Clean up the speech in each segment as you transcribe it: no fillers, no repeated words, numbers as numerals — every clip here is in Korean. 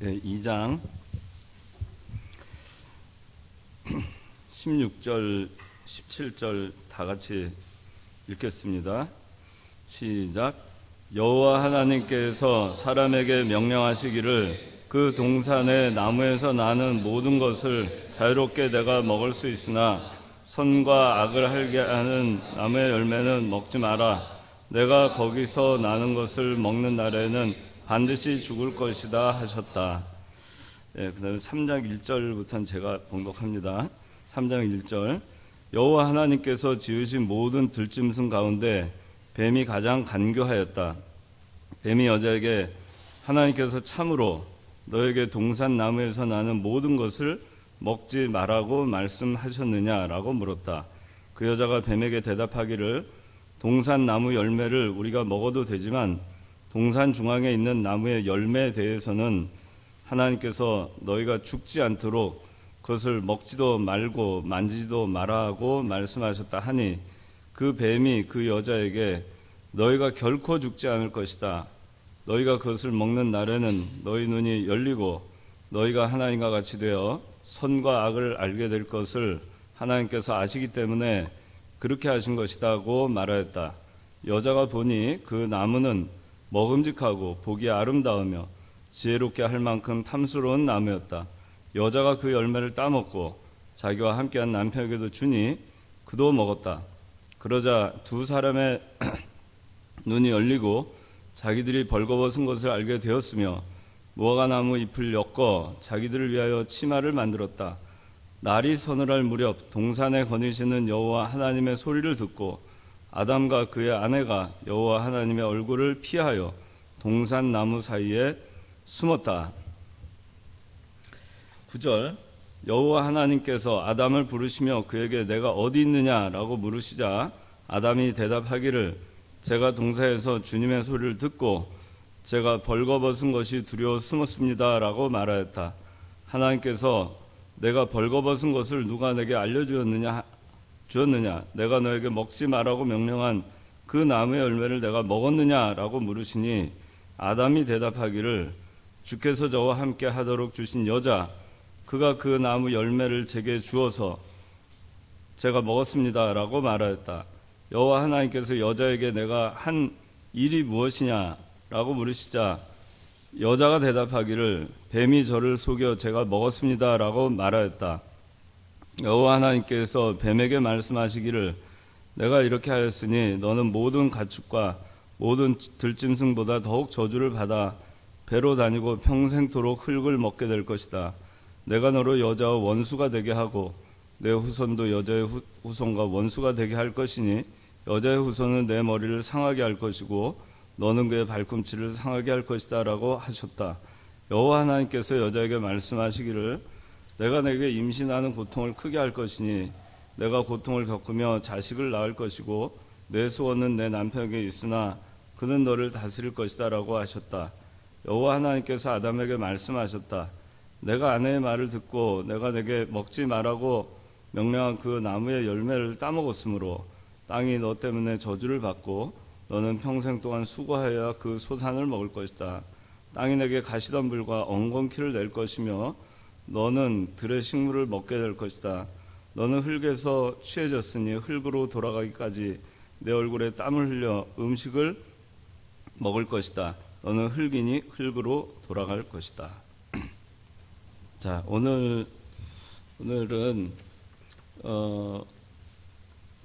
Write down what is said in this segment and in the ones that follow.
2장 16절, 17절 다 같이 읽겠습니다. 시작. 여호와 하나님께서 사람에게 명령하시기를 그 동산의 나무에서 나는 모든 것을 자유롭게 내가 먹을 수 있으나 선과 악을 알게 하는 나무의 열매는 먹지 마라. 내가 거기서 나는 것을 먹는 날에는 반드시 죽을 것이다 하셨다. 그 다음에 3장 1절부터는 제가 봉독합니다. 3장 1절. 여호와 하나님께서 지으신 모든 들짐승 가운데 뱀이 가장 간교하였다. 뱀이 여자에게 하나님께서 참으로 너에게 동산 나무에서 나는 모든 것을 먹지 말라고 말씀하셨느냐라고 물었다. 그 여자가 뱀에게 대답하기를 동산 나무 열매를 우리가 먹어도 되지만 동산 중앙에 있는 나무의 열매에 대해서는 하나님께서 너희가 죽지 않도록 그것을 먹지도 말고 만지지도 말라고 말씀하셨다 하니 그 뱀이 그 여자에게 너희가 결코 죽지 않을 것이다. 너희가 그것을 먹는 날에는 너희 눈이 열리고 너희가 하나님과 같이 되어 선과 악을 알게 될 것을 하나님께서 아시기 때문에 그렇게 하신 것이다고 말하였다. 여자가 보니 그 나무는 먹음직하고 보기 아름다우며 지혜롭게 할 만큼 탐스러운 나무였다. 여자가 그 열매를 따먹고 자기와 함께한 남편에게도 주니 그도 먹었다. 그러자 두 사람의 눈이 열리고 자기들이 벌거벗은 것을 알게 되었으며 무화과나무 잎을 엮어 자기들을 위하여 치마를 만들었다. 날이 서늘할 무렵 동산에 거니시는 여호와 하나님의 소리를 듣고 아담과 그의 아내가 여호와 하나님의 얼굴을 피하여 동산 나무 사이에 숨었다. 9절. 여호와 하나님께서 아담을 부르시며 그에게 내가 어디 있느냐라고 물으시자 아담이 대답하기를 제가 동산에서 주님의 소리를 듣고 제가 벌거벗은 것이 두려워 숨었습니다라고 말하였다. 하나님께서 내가 벌거벗은 것을 누가 내게 알려주었느냐? 내가 너에게 먹지 말라고 명령한 그 나무의 열매를 내가 먹었느냐라고 물으시니 아담이 대답하기를 주께서 저와 함께 하도록 주신 여자 그가 그 나무 열매를 제게 주어서 제가 먹었습니다라고 말하였다. 여호와 하나님께서 여자에게 내가 한 일이 무엇이냐라고 물으시자 여자가 대답하기를 뱀이 저를 속여 제가 먹었습니다라고 말하였다. 여호와 하나님께서 뱀에게 말씀하시기를 내가 이렇게 하였으니 너는 모든 가축과 모든 들짐승보다 더욱 저주를 받아 배로 다니고 평생토록 흙을 먹게 될 것이다. 내가 너로 여자와 원수가 되게 하고 내 후손도 여자의 후손과 원수가 되게 할 것이니 여자의 후손은 내 머리를 상하게 할 것이고 너는 그의 발꿈치를 상하게 할 것이다 라고 하셨다. 여호와 하나님께서 여자에게 말씀하시기를 내가 내게 임신하는 고통을 크게 할 것이니 내가 고통을 겪으며 자식을 낳을 것이고 내 소원은 내 남편에게 있으나 그는 너를 다스릴 것이다 라고 하셨다. 여호와 하나님께서 아담에게 말씀하셨다. 내가 아내의 말을 듣고 내가 내게 먹지 말라고 명령한 그 나무의 열매를 따먹었으므로 땅이 너 때문에 저주를 받고 너는 평생 동안 수고하여야 그 소산을 먹을 것이다. 땅이 내게 가시덤불과 엉겅퀴를 낼 것이며 너는 들의 식물을 먹게 될 것이다. 너는 흙에서 취해졌으니 흙으로 돌아가기까지 내 얼굴에 땀을 흘려 음식을 먹을 것이다. 너는 흙이니 흙으로 돌아갈 것이다. 자, 오늘은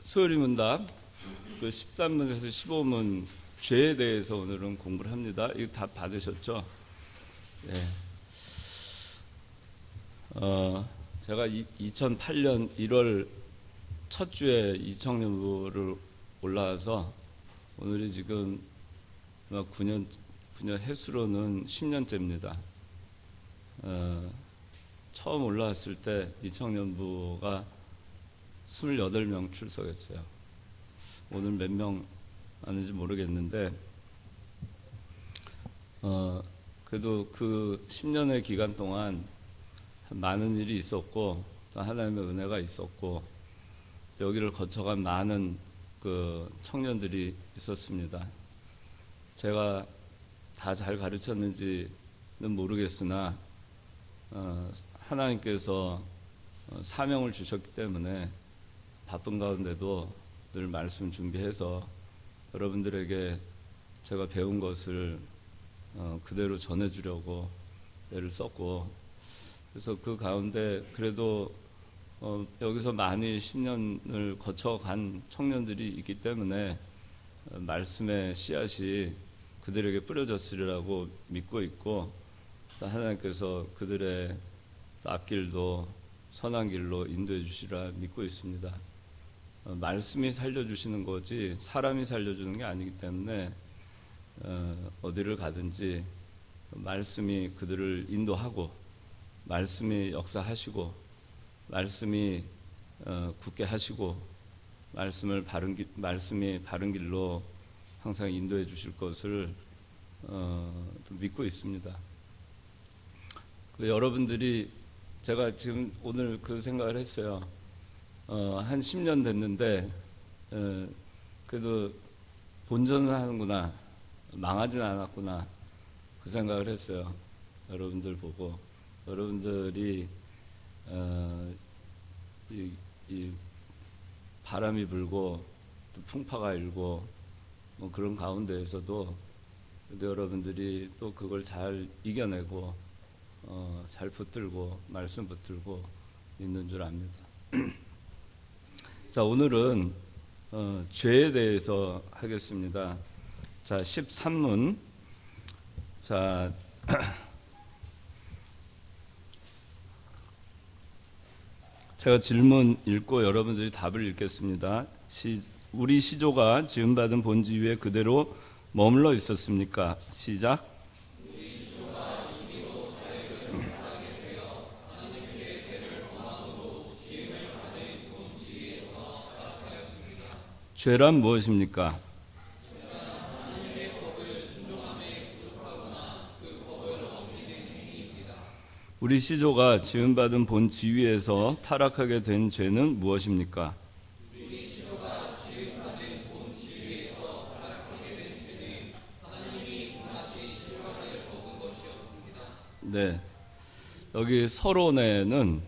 수요일 문답 그 13문에서 15문 죄에 대해서 오늘은 공부를 합니다. 이거 다 받으셨죠? 네. 제가 2008년 1월 첫 주에 이청년부를 올라와서 오늘이 지금 9년 횟수로는 10년째입니다. 처음 올라왔을 때 이청년부가 28명 출석했어요. 오늘 몇 명 하는지 모르겠는데 그래도 그 10년의 기간 동안 많은 일이 있었고 또 하나님의 은혜가 있었고 여기를 거쳐간 많은 그 청년들이 있었습니다. 제가 다 잘 가르쳤는지는 모르겠으나 하나님께서 사명을 주셨기 때문에 바쁜 가운데도 늘 말씀 준비해서 여러분들에게 제가 배운 것을 그대로 전해주려고 애를 썼고, 그래서 그 가운데 그래도 여기서 많이 10년을 거쳐간 청년들이 있기 때문에 말씀의 씨앗이 그들에게 뿌려졌으리라고 믿고 있고, 또 하나님께서 그들의 앞길도 선한 길로 인도해 주시리라 믿고 있습니다. 말씀이 살려주시는 거지 사람이 살려주는 게 아니기 때문에 어디를 가든지 말씀이 그들을 인도하고, 말씀이 역사하시고, 말씀이 굳게 하시고, 말씀이 바른 길로 항상 인도해 주실 것을 믿고 있습니다. 여러분들이, 제가 지금 오늘 그 생각을 했어요. 한 10년 됐는데 그래도 본전은 하는구나, 망하진 않았구나, 그 생각을 했어요. 여러분들 보고, 여러분들이 이 바람이 불고 또 풍파가 일고 뭐 그런 가운데에서도 여러분들이 또 그걸 잘 이겨내고 잘 붙들고 말씀 붙들고 있는 줄 압니다. 자, 오늘은 죄에 대해서 하겠습니다. 자, 13문. 자, 제가 질문 읽고 여러분들이 답을 읽겠습니다. 우리 시조가 지음받은 본지 위에 그대로 머물러 있었습니까? 시작. 죄란 무엇입니까? 우리 시조가 지음받은 본 지위에서 타락하게 된 죄는 무엇입니까? 우리 시조가 지음받은 본 지위에서 타락하게 된 죄는 하나님이 분하신 실과를 먹은 것이었습니다. 네, 여기 서론에는,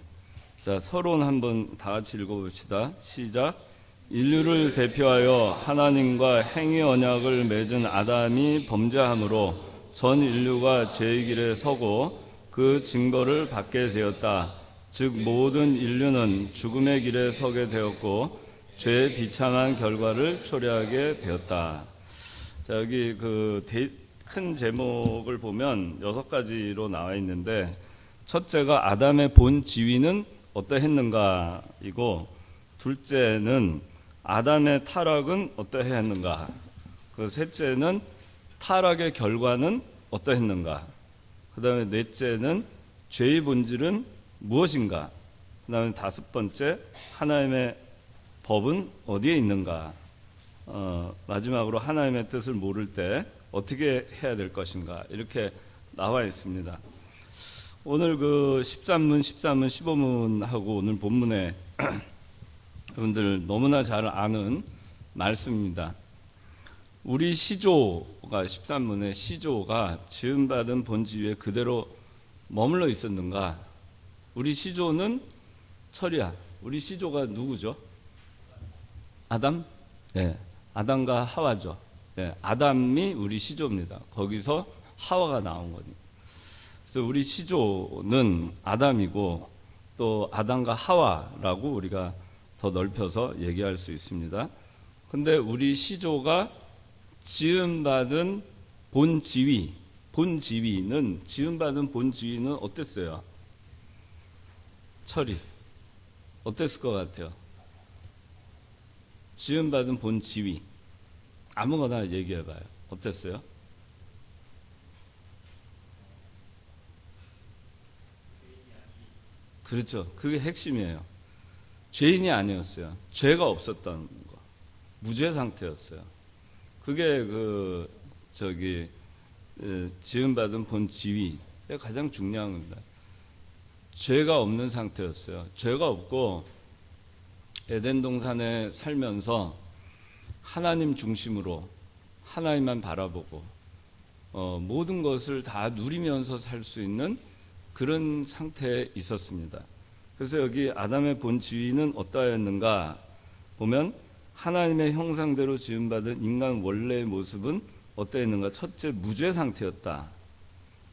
자, 서론 한번 다 같이 읽어봅시다. 시작. 인류를 대표하여 하나님과 행위 언약을 맺은 아담이 범죄함으로 전 인류가 죄의 길에 서고 그 징벌을 받게 되었다. 즉 모든 인류는 죽음의 길에 서게 되었고 죄의 비참한 결과를 초래하게 되었다. 자, 여기 큰 제목을 보면 6가지로 나와 있는데, 첫째가 아담의 본 지위는 어떠했는가 이고, 둘째는 아담의 타락은 어떠했는가, 그 셋째는 타락의 결과는 어떠했는가, 그 다음에 넷째는 죄의 본질은 무엇인가, 그 다음에 다섯 번째 하나님의 법은 어디에 있는가, 마지막으로 하나님의 뜻을 모를 때 어떻게 해야 될 것인가, 이렇게 나와 있습니다. 오늘 그 13문, 15문하고 오늘 본문에 여러분들 너무나 잘 아는 말씀입니다. 우리 시조가 13문의 시조가 지음받은 본지 위에 그대로 머물러 있었는가? 우리 시조는 철이야. 우리 시조가 누구죠? 아담? 네, 아담과 하와죠. 네, 아담이 우리 시조입니다. 거기서 하와가 나온 거니까. 그래서 우리 시조는 아담이고 또 아담과 하와라고 우리가 더 넓혀서 얘기할 수 있습니다. 근데 우리 시조가 지음받은 본지위는 지음받은 본지위는 어땠어요? 철이 어땠을 것 같아요? 지음받은 본지위 아무거나 얘기해봐요. 어땠어요? 그렇죠. 그게 핵심이에요. 죄인이 아니었어요. 죄가 없었던 거. 무죄 상태였어요. 그게 지음받은 본 지위의 가장 중요한 겁니다. 죄가 없는 상태였어요. 죄가 없고 에덴 동산에 살면서 하나님 중심으로 하나님만 바라보고 모든 것을 다 누리면서 살 수 있는 그런 상태에 있었습니다. 그래서 여기 아담의 본 지위는 어떠하였는가 보면 하나님의 형상대로 지음받은 인간 원래의 모습은 어떠했는가? 첫째, 무죄 상태였다.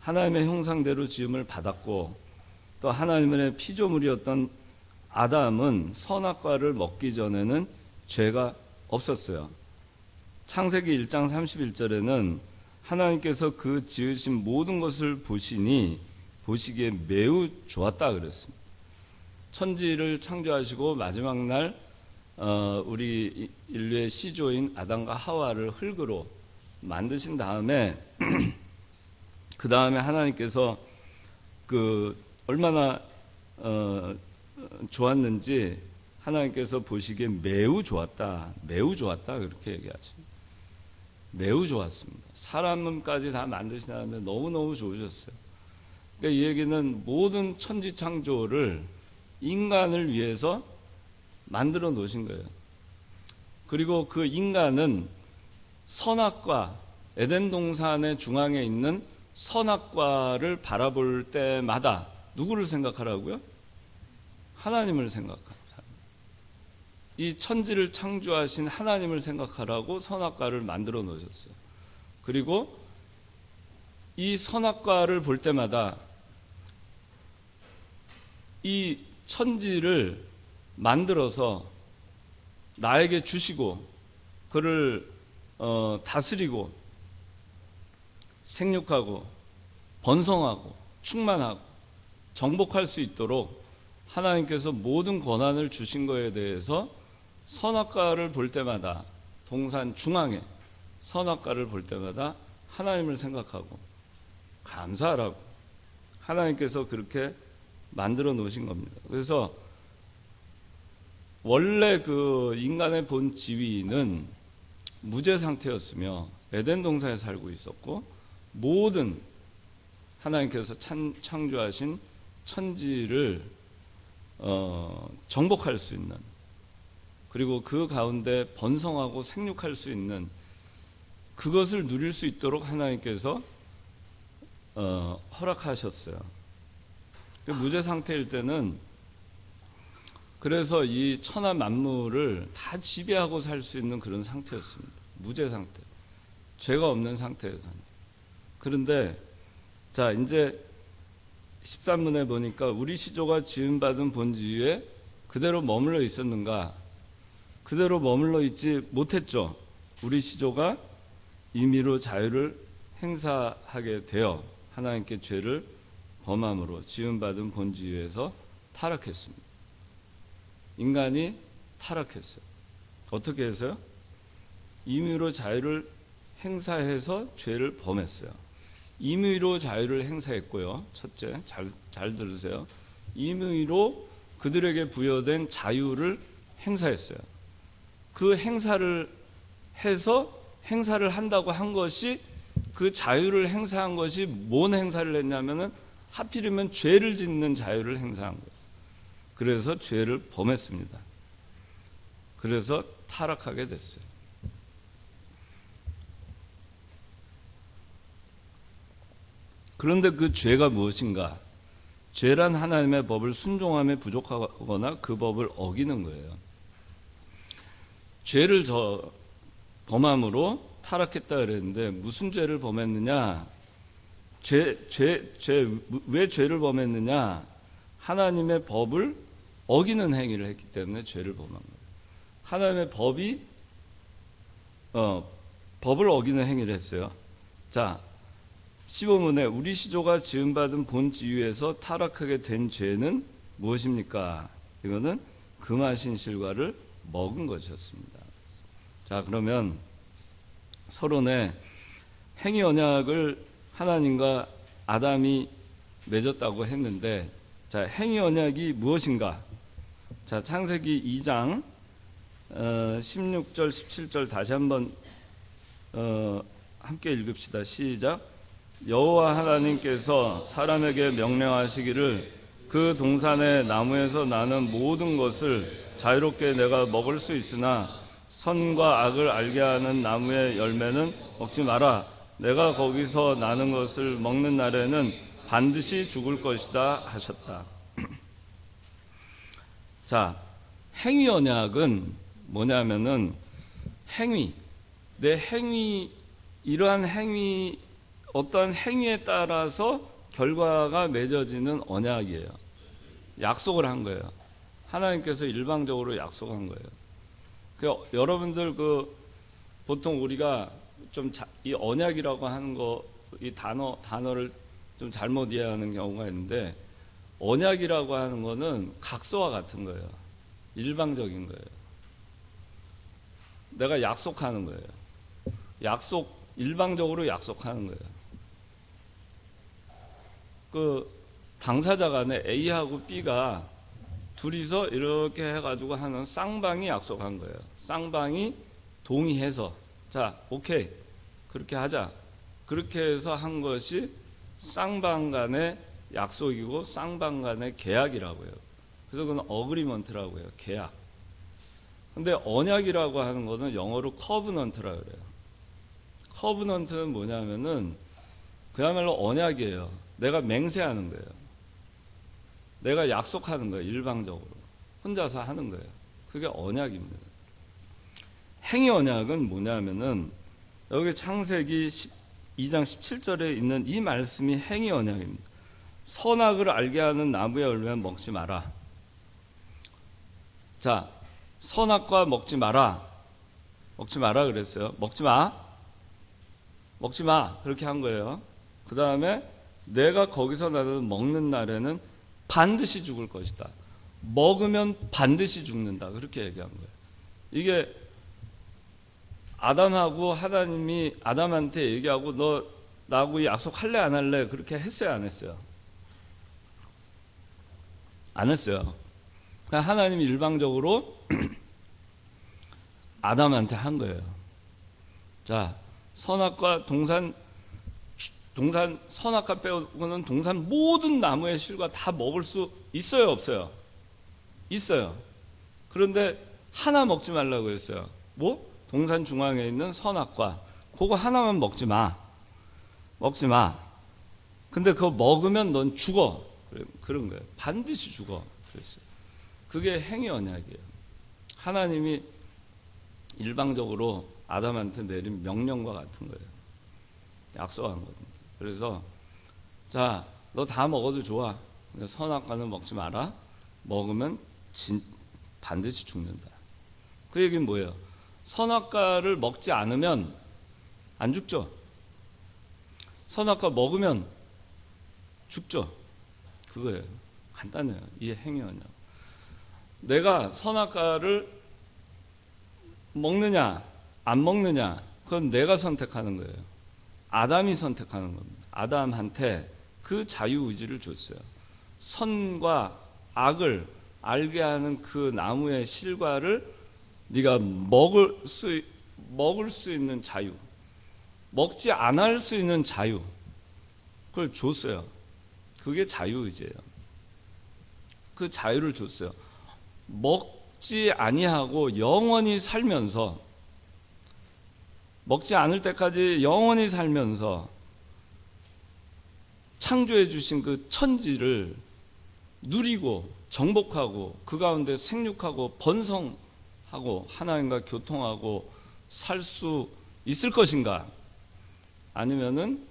하나님의 형상대로 지음을 받았고 또 하나님의 피조물이었던 아담은 선악과를 먹기 전에는 죄가 없었어요. 창세기 1장 31절에는 하나님께서 그 지으신 모든 것을 보시니 보시기에 매우 좋았다 그랬습니다. 천지를 창조하시고 마지막 날 우리 인류의 시조인 아담과 하와를 흙으로 만드신 다음에 그 다음에 하나님께서 그 얼마나 좋았는지 하나님께서 보시기에 매우 좋았다, 매우 좋았다 그렇게 얘기하십니다. 매우 좋았습니다. 사람까지 다 만드신 다음에 너무너무 좋으셨어요. 그러니까 이 얘기는 모든 천지 창조를 인간을 위해서 만들어 놓으신 거예요. 그리고 그 인간은 선악과, 에덴 동산의 중앙에 있는 선악과를 바라볼 때마다 누구를 생각하라고요? 하나님을 생각합니다. 이 천지를 창조하신 하나님을 생각하라고 선악과를 만들어 놓으셨어요. 그리고 이 선악과를 볼 때마다 이 천지를 만들어서 나에게 주시고 그를 다스리고 생육하고 번성하고 충만하고 정복할 수 있도록 하나님께서 모든 권한을 주신 것에 대해서 선악과를 볼 때마다 동산 중앙에 선악과를 볼 때마다 하나님을 생각하고 감사하라고 하나님께서 그렇게 만들어 놓으신 겁니다. 그래서 원래 그 인간의 본 지위는 무죄 상태였으며 에덴 동산에 살고 있었고 모든 하나님께서 창조하신 천지를 정복할 수 있는 그리고 그 가운데 번성하고 생육할 수 있는 그것을 누릴 수 있도록 하나님께서 허락하셨어요. 무죄 상태일 때는 그래서 이 천하 만물을 다 지배하고 살 수 있는 그런 상태였습니다. 무죄 상태, 죄가 없는 상태에서는. 그런데 자 이제 13문에 보니까 우리 시조가 지음받은 본지위에 그대로 머물러 있었는가? 그대로 머물러 있지 못했죠. 우리 시조가 임의로 자유를 행사하게 되어 하나님께 죄를 범함으로 지음받은 본지위에서 타락했습니다. 인간이 타락했어요. 어떻게 해서요? 임의로 자유를 행사해서 죄를 범했어요. 임의로 자유를 행사했고요. 첫째, 잘 들으세요. 임의로 그들에게 부여된 자유를 행사했어요. 그 행사를 해서 행사를 한다고 한 것이 그 자유를 행사한 것이 뭔 행사를 했냐면은 하필이면 죄를 짓는 자유를 행사한 거예요. 그래서 죄를 범했습니다. 그래서 타락하게 됐어요. 그런데 그 죄가 무엇인가? 죄란 하나님의 법을 순종함에 부족하거나 그 법을 어기는 거예요. 죄를 범함으로 타락했다 그랬는데 무슨 죄를 범했느냐? 왜 죄를 범했느냐? 하나님의 법을 어기는 행위를 했기 때문에 죄를 범한 거예요. 하나님의 법을 어기는 행위를 했어요. 자, 15문에 우리 시조가 지음받은 본 지위에서 타락하게 된 죄는 무엇입니까? 이거는 금하신 실과를 먹은 것이었습니다. 자, 그러면 서론에 행위 언약을 하나님과 아담이 맺었다고 했는데, 자, 행위 언약이 무엇인가? 자, 창세기 2장 16절 17절 다시 한번 함께 읽읍시다. 시작. 여호와 하나님께서 사람에게 명령하시기를 그 동산의 나무에서 나는 모든 것을 자유롭게 내가 먹을 수 있으나 선과 악을 알게 하는 나무의 열매는 먹지 마라. 내가 거기서 나는 것을 먹는 날에는 반드시 죽을 것이다 하셨다. 자, 행위 언약은 뭐냐면은 행위, 내 행위, 이러한 행위, 어떠한 행위에 따라서 결과가 맺어지는 언약이에요. 약속을 한 거예요. 하나님께서 일방적으로 약속한 거예요. 여러분들 보통 우리가 좀 이 언약이라고 하는 거, 이 단어를 좀 잘못 이해하는 경우가 있는데, 언약이라고 하는 거는 각서와 같은 거예요. 일방적인 거예요. 내가 약속하는 거예요. 일방적으로 약속하는 거예요. 당사자 간에 A하고 B가 둘이서 이렇게 해가지고 하는 쌍방이 약속한 거예요. 쌍방이 동의해서, 자, 오케이, 그렇게 하자. 그렇게 해서 한 것이 쌍방 간의 약속이고 쌍방 간의 계약이라고 해요. 그래서 그건 어그리먼트라고 해요. 계약. 근데 언약이라고 하는 거는 영어로 커브넌트라고 그래요. 커브넌트는 뭐냐면은 그야말로 언약이에요. 내가 맹세하는 거예요. 내가 약속하는 거예요. 일방적으로. 혼자서 하는 거예요. 그게 언약입니다. 행위 언약은 뭐냐면은 여기 창세기 2장 17절에 있는 이 말씀이 행위 언약입니다. 선악을 알게 하는 나무의 열매는 먹지 마라. 자, 선악과 먹지 마라. 먹지 마라 그랬어요. 먹지 마. 먹지 마. 그렇게 한 거예요. 그 다음에 내가 거기서 나는 먹는 날에는 반드시 죽을 것이다. 먹으면 반드시 죽는다. 그렇게 얘기한 거예요. 이게 아담하고 하나님이 아담한테 얘기하고 너 나하고 약속할래 안 할래 그렇게 했어요 안 했어요? 안 했어요. 그냥 하나님이 일방적으로 아담한테 한 거예요. 자, 선악과 선악과 빼고는 동산 모든 나무의 실과 다 먹을 수 있어요 없어요? 있어요. 그런데 하나 먹지 말라고 했어요. 뭐? 동산 중앙에 있는 선악과, 그거 하나만 먹지 마. 먹지 마. 근데 그거 먹으면 넌 죽어. 그런 거예요. 반드시 죽어. 그랬어요. 그게 행위 언약이에요. 하나님이 일방적으로 아담한테 내린 명령과 같은 거예요. 약속한 겁니다. 그래서 자, 너 다 먹어도 좋아. 선악과는 먹지 마라. 먹으면 반드시 죽는다. 그 얘기는 뭐예요? 선악과를 먹지 않으면 안 죽죠. 선악과 먹으면 죽죠. 그거예요. 간단해요. 이 행위 언약. 내가 선악과를 먹느냐 안 먹느냐 그건 내가 선택하는 거예요. 아담이 선택하는 겁니다. 아담한테 그 자유의지를 줬어요. 선과 악을 알게 하는 그 나무의 실과를 네가 먹을 수 있는 자유, 먹지 않을 수 있는 자유, 그걸 줬어요. 그게 자유의지예요. 그 자유를 줬어요. 먹지 아니하고 영원히 살면서, 먹지 않을 때까지 영원히 살면서 창조해 주신 그 천지를 누리고 정복하고 그 가운데 생육하고 번성하고 하나님과 교통하고 살 수 있을 것인가? 아니면은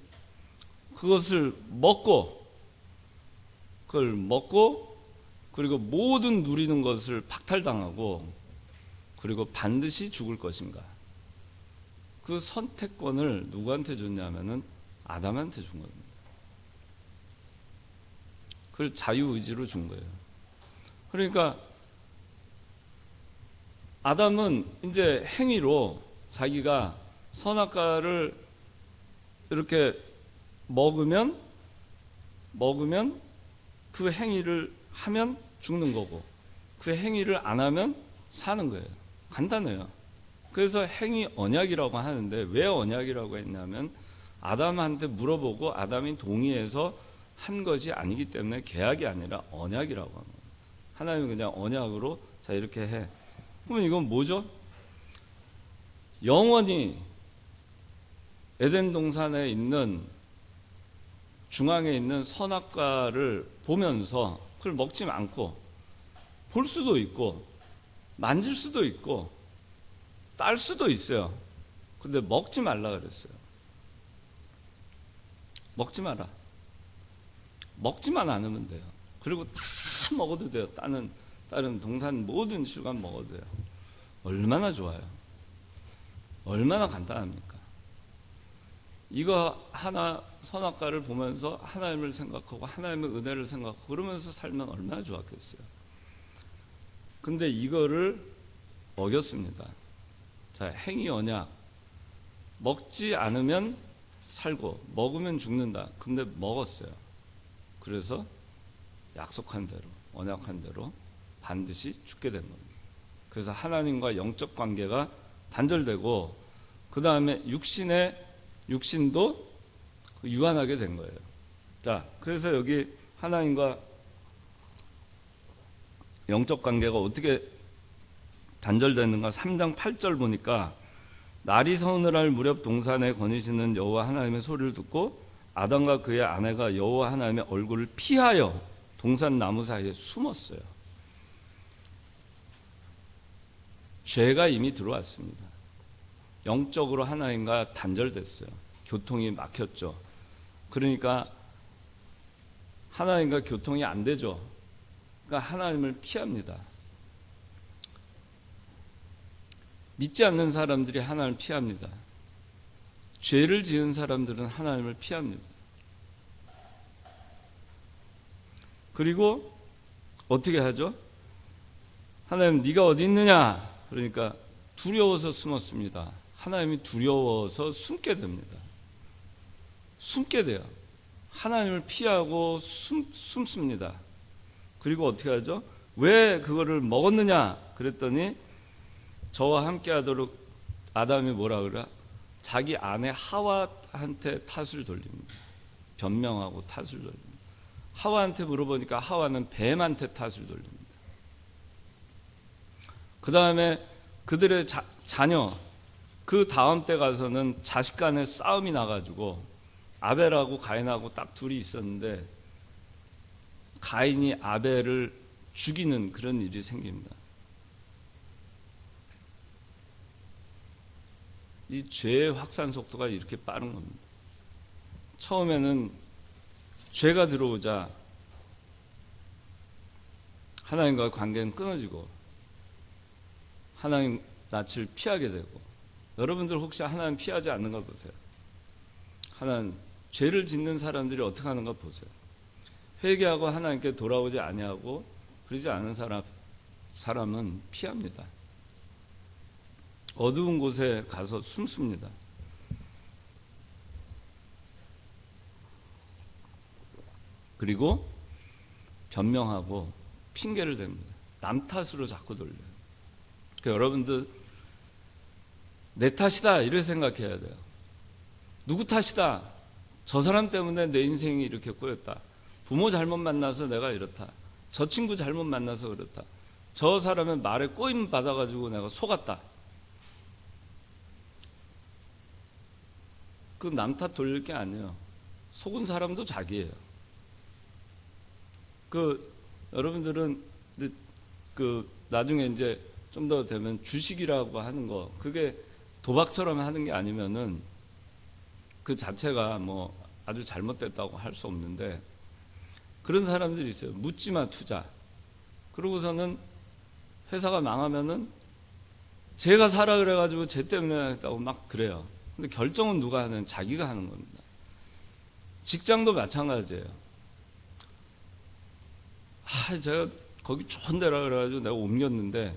그것을 먹고 그리고 모든 누리는 것을 박탈당하고 그리고 반드시 죽을 것인가? 그 선택권을 누구한테 줬냐면은 아담한테 준 겁니다. 그걸 자유의지로 준 거예요. 그러니까 아담은 이제 행위로 자기가 선악과를 이렇게 먹으면 그 행위를 하면 죽는 거고 그 행위를 안 하면 사는 거예요. 간단해요. 그래서 행위 언약이라고 하는데 왜 언약이라고 했냐면 아담한테 물어보고 아담이 동의해서 한 것이 아니기 때문에 계약이 아니라 언약이라고 합니다. 하나님은 그냥 언약으로 자 이렇게 해. 그러면 이건 뭐죠? 영원히 에덴 동산에 있는 중앙에 있는 선악과를 보면서 그걸 먹지 않고 볼 수도 있고 만질 수도 있고 딸 수도 있어요. 근데 먹지 말라 그랬어요. 먹지 마라. 먹지만 않으면 돼요. 그리고 다 먹어도 돼요. 다른 동산 모든 실감 먹어도 돼요. 얼마나 좋아요. 얼마나 간단합니까? 이거 하나 선악과를 보면서 하나님을 생각하고 하나님의 은혜를 생각하고 그러면서 살면 얼마나 좋았겠어요. 근데 이거를 어겼습니다. 자, 행위 언약. 먹지 않으면 살고 먹으면 죽는다. 근데 먹었어요. 그래서 약속한 대로 언약한 대로 반드시 죽게 된 겁니다. 그래서 하나님과 영적 관계가 단절되고 그 다음에 육신도 유한하게 된 거예요. 자, 그래서 여기 하나님과 영적 관계가 어떻게 단절되는가 3장 8절 보니까 날이 서늘할 무렵 동산에 거니시는 여호와 하나님의 소리를 듣고 아담과 그의 아내가 여호와 하나님의 얼굴을 피하여 동산 나무 사이에 숨었어요. 죄가 이미 들어왔습니다. 영적으로 하나님과 단절됐어요. 교통이 막혔죠. 그러니까 하나님과 교통이 안 되죠. 그러니까 하나님을 피합니다. 믿지 않는 사람들이 하나님을 피합니다. 죄를 지은 사람들은 하나님을 피합니다. 그리고 어떻게 하죠? 하나님 네가 어디 있느냐? 그러니까 두려워서 숨었습니다. 하나님이 두려워서 숨게 됩니다. 숨게 돼요. 하나님을 피하고 숨습니다. 그리고 어떻게 하죠? 왜 그거를 먹었느냐? 그랬더니 저와 함께 하도록 아담이 뭐라 그래? 자기 아내 하와한테 탓을 돌립니다. 변명하고 탓을 돌립니다. 하와한테 물어보니까 하와는 뱀한테 탓을 돌립니다. 그 다음에 그들의 자녀, 그 다음 때 가서는 자식 간에 싸움이 나가지고 아벨하고 가인하고 딱 둘이 있었는데 가인이 아벨을 죽이는 그런 일이 생깁니다. 이 죄의 확산 속도가 이렇게 빠른 겁니다. 처음에는 죄가 들어오자 하나님과 관계는 끊어지고 하나님 낯을 피하게 되고, 여러분들 혹시 하나님 피하지 않는가 보세요. 하나님 죄를 짓는 사람들이 어떻게 하는가 보세요. 회개하고 하나님께 돌아오지 아니하고 그러지 않은 사람은 피합니다. 어두운 곳에 가서 숨습니다. 그리고 변명하고 핑계를 댑니다. 남 탓으로 자꾸 돌려요. 그러니까 여러분들 내 탓이다 이렇게 생각해야 돼요. 누구 탓이다. 저 사람 때문에 내 인생이 이렇게 꼬였다. 부모 잘못 만나서 내가 이렇다. 저 친구 잘못 만나서 그렇다. 저 사람의 말에 꼬임 받아가지고 내가 속았다. 그 남 탓 돌릴 게 아니에요. 속은 사람도 자기예요. 여러분들은 나중에 이제 좀 더 되면 주식이라고 하는 거, 그게 도박처럼 하는 게 아니면은 그 자체가 뭐 아주 잘못됐다고 할 수 없는데, 그런 사람들이 있어요. 묻지마 투자. 그러고서는 회사가 망하면은 제가 사라 그래가지고 쟤 때문에 했다고 막 그래요. 근데 결정은 누가 하는? 자기가 하는 겁니다. 직장도 마찬가지예요. 제가 거기 좋은 데라 그래가지고 내가 옮겼는데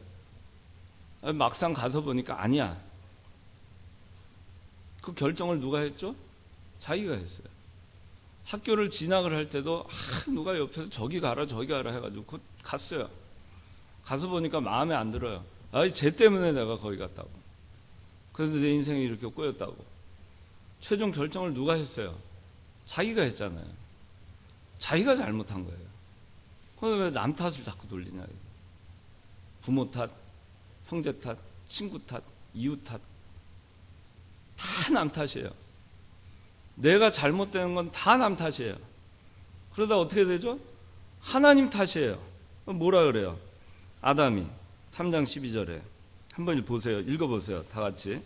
막상 가서 보니까 아니야. 그 결정을 누가 했죠? 자기가 했어요. 학교를 진학을 할 때도 누가 옆에서 저기 가라 해가지고 갔어요. 가서 보니까 마음에 안 들어요. 쟤 때문에 내가 거기 갔다고. 그래서 내 인생이 이렇게 꼬였다고. 최종 결정을 누가 했어요? 자기가 했잖아요. 자기가 잘못한 거예요. 그런데 왜 남 탓을 자꾸 돌리냐. 부모 탓, 형제 탓, 친구 탓, 이웃 탓, 다 남 탓이에요. 내가 잘못되는 건 다 남 탓이에요. 그러다 어떻게 되죠? 하나님 탓이에요. 뭐라 그래요? 아담이 3장 12절에 한번 보세요. 읽어보세요. 다 같이.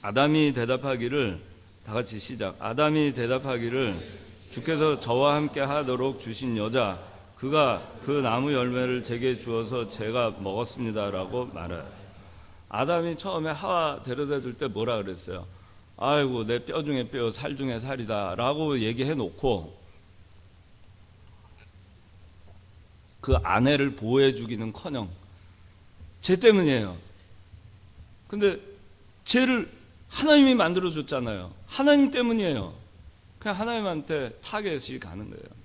아담이 대답하기를, 다 같이 시작. 아담이 대답하기를 주께서 저와 함께 하도록 주신 여자 그가 그 나무 열매를 제게 주어서 제가 먹었습니다라고 말해요. 아담이 처음에 하와 데려다 줄 때 뭐라 그랬어요? 아이고 내 뼈 중에 뼈 살 중에 살이다 라고 얘기해 놓고 그 아내를 보호해 주기는커녕 죄 때문이에요. 근데 죄를 하나님이 만들어 줬잖아요. 하나님 때문이에요. 그냥 하나님한테 타겟이 가는 거예요.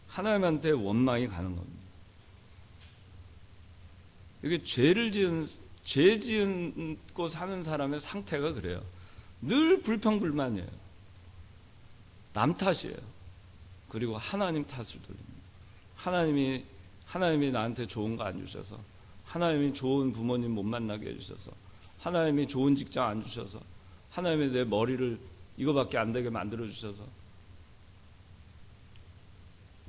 하나님한테 원망이 가는 겁니다. 이게 죄 지은고 사는 사람의 상태가 그래요. 늘 불평불만이에요. 남 탓이에요. 그리고 하나님 탓을 돌립니다. 하나님이 나한테 좋은 거 안 주셔서, 하나님이 좋은 부모님 못 만나게 해주셔서, 하나님이 좋은 직장 안 주셔서, 하나님이 내 머리를 이거밖에 안 되게 만들어 주셔서,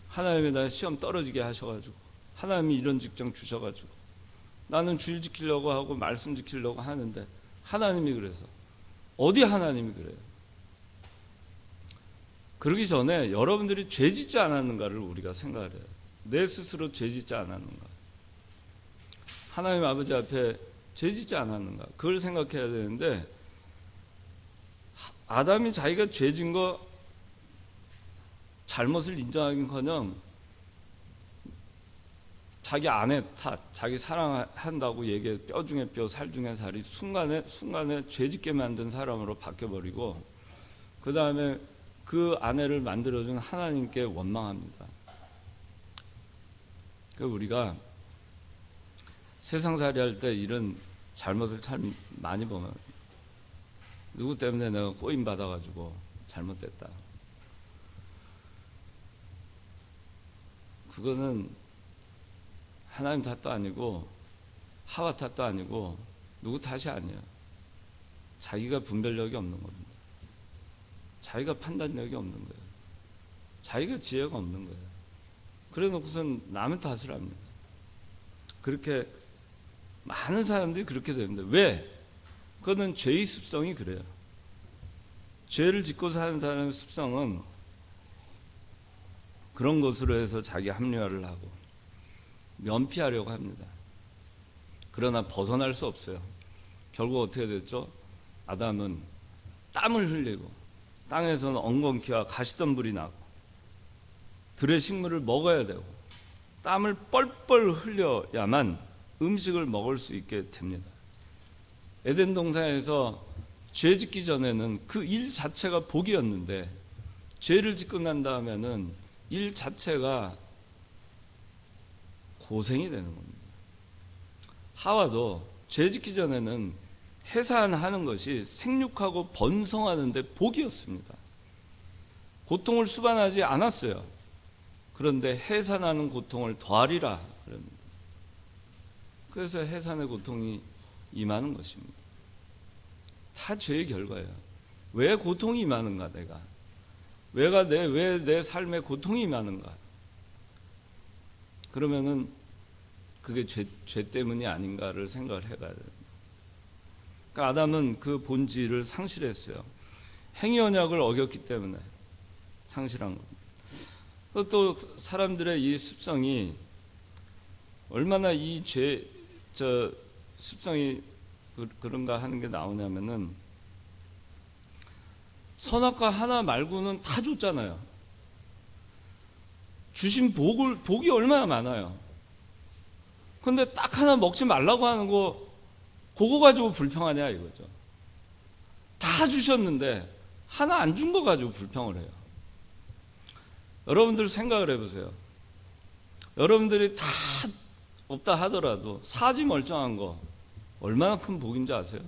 하나님이 나 시험 떨어지게 하셔가지고, 하나님이 이런 직장 주셔가지고, 나는 주일 지키려고 하고 말씀 지키려고 하는데 하나님이 그래서. 어디 하나님이 그래요? 그러기 전에 여러분들이 죄 짓지 않았는가를 우리가 생각을 해요. 내 스스로 죄 짓지 않았는가, 하나님 아버지 앞에 죄 짓지 않았는가, 그걸 생각해야 되는데, 아담이 자기가 죄 진 거 잘못을 인정하긴커녕 자기 아내 탓, 자기 사랑한다고 얘기해 뼈 중에 뼈, 살 중에 살이 순간에 죄 짓게 만든 사람으로 바뀌어버리고, 그 다음에 그 아내를 만들어준 하나님께 원망합니다. 우리가 세상살이 할 때 이런 잘못을 참 많이 보면, 누구 때문에 내가 꼬임 받아가지고 잘못됐다, 그거는 하나님 탓도 아니고 하와 탓도 아니고 누구 탓이 아니에요. 자기가 분별력이 없는 겁니다. 자기가 판단력이 없는 거예요. 자기가 지혜가 없는 거예요. 그래 놓고선 남의 탓을 합니다. 그렇게 많은 사람들이 그렇게 됩니다. 왜? 그거는 죄의 습성이 그래요. 죄를 짓고 사는 사람의 습성은 그런 것으로 해서 자기 합리화를 하고 면피하려고 합니다. 그러나 벗어날 수 없어요. 결국 어떻게 됐죠? 아담은 땀을 흘리고 땅에서는 엉겅퀴와 가시덤불이 나고 들의 식물을 먹어야 되고 땀을 뻘뻘 흘려야만 음식을 먹을 수 있게 됩니다. 에덴 동산에서 죄 짓기 전에는 그 일 자체가 복이었는데, 죄를 짓고 난 다음에는 일 자체가 고생이 되는 겁니다. 하와도 죄 짓기 전에는 해산하는 것이 생육하고 번성하는 데 복이었습니다. 고통을 수반하지 않았어요. 그런데 해산하는 고통을 더하리라 그럽니다. 그래서 해산의 고통이 임하는 것입니다. 다 죄의 결과예요. 왜 고통이 임하는가, 내가? 왜 내 삶에 고통이 임하는가? 그러면은 그게 죄 때문이 아닌가를 생각을 해봐야 됩니다. 그러니까 아담은 그 본질을 상실했어요. 행위 언약을 어겼기 때문에 상실한 겁니다. 또 사람들의 이 습성이 얼마나 이 습성이 그런가 하는 게 나오냐면은, 선악과 하나 말고는 다 줬잖아요. 주신 복이 얼마나 많아요. 그런데 딱 하나 먹지 말라고 하는 거, 그거 가지고 불평하냐 이거죠. 다 주셨는데 하나 안 준 거 가지고 불평을 해요. 여러분들 생각을 해보세요. 여러분들이 다 없다 하더라도 사지 멀쩡한 거 얼마나 큰 복인지 아세요?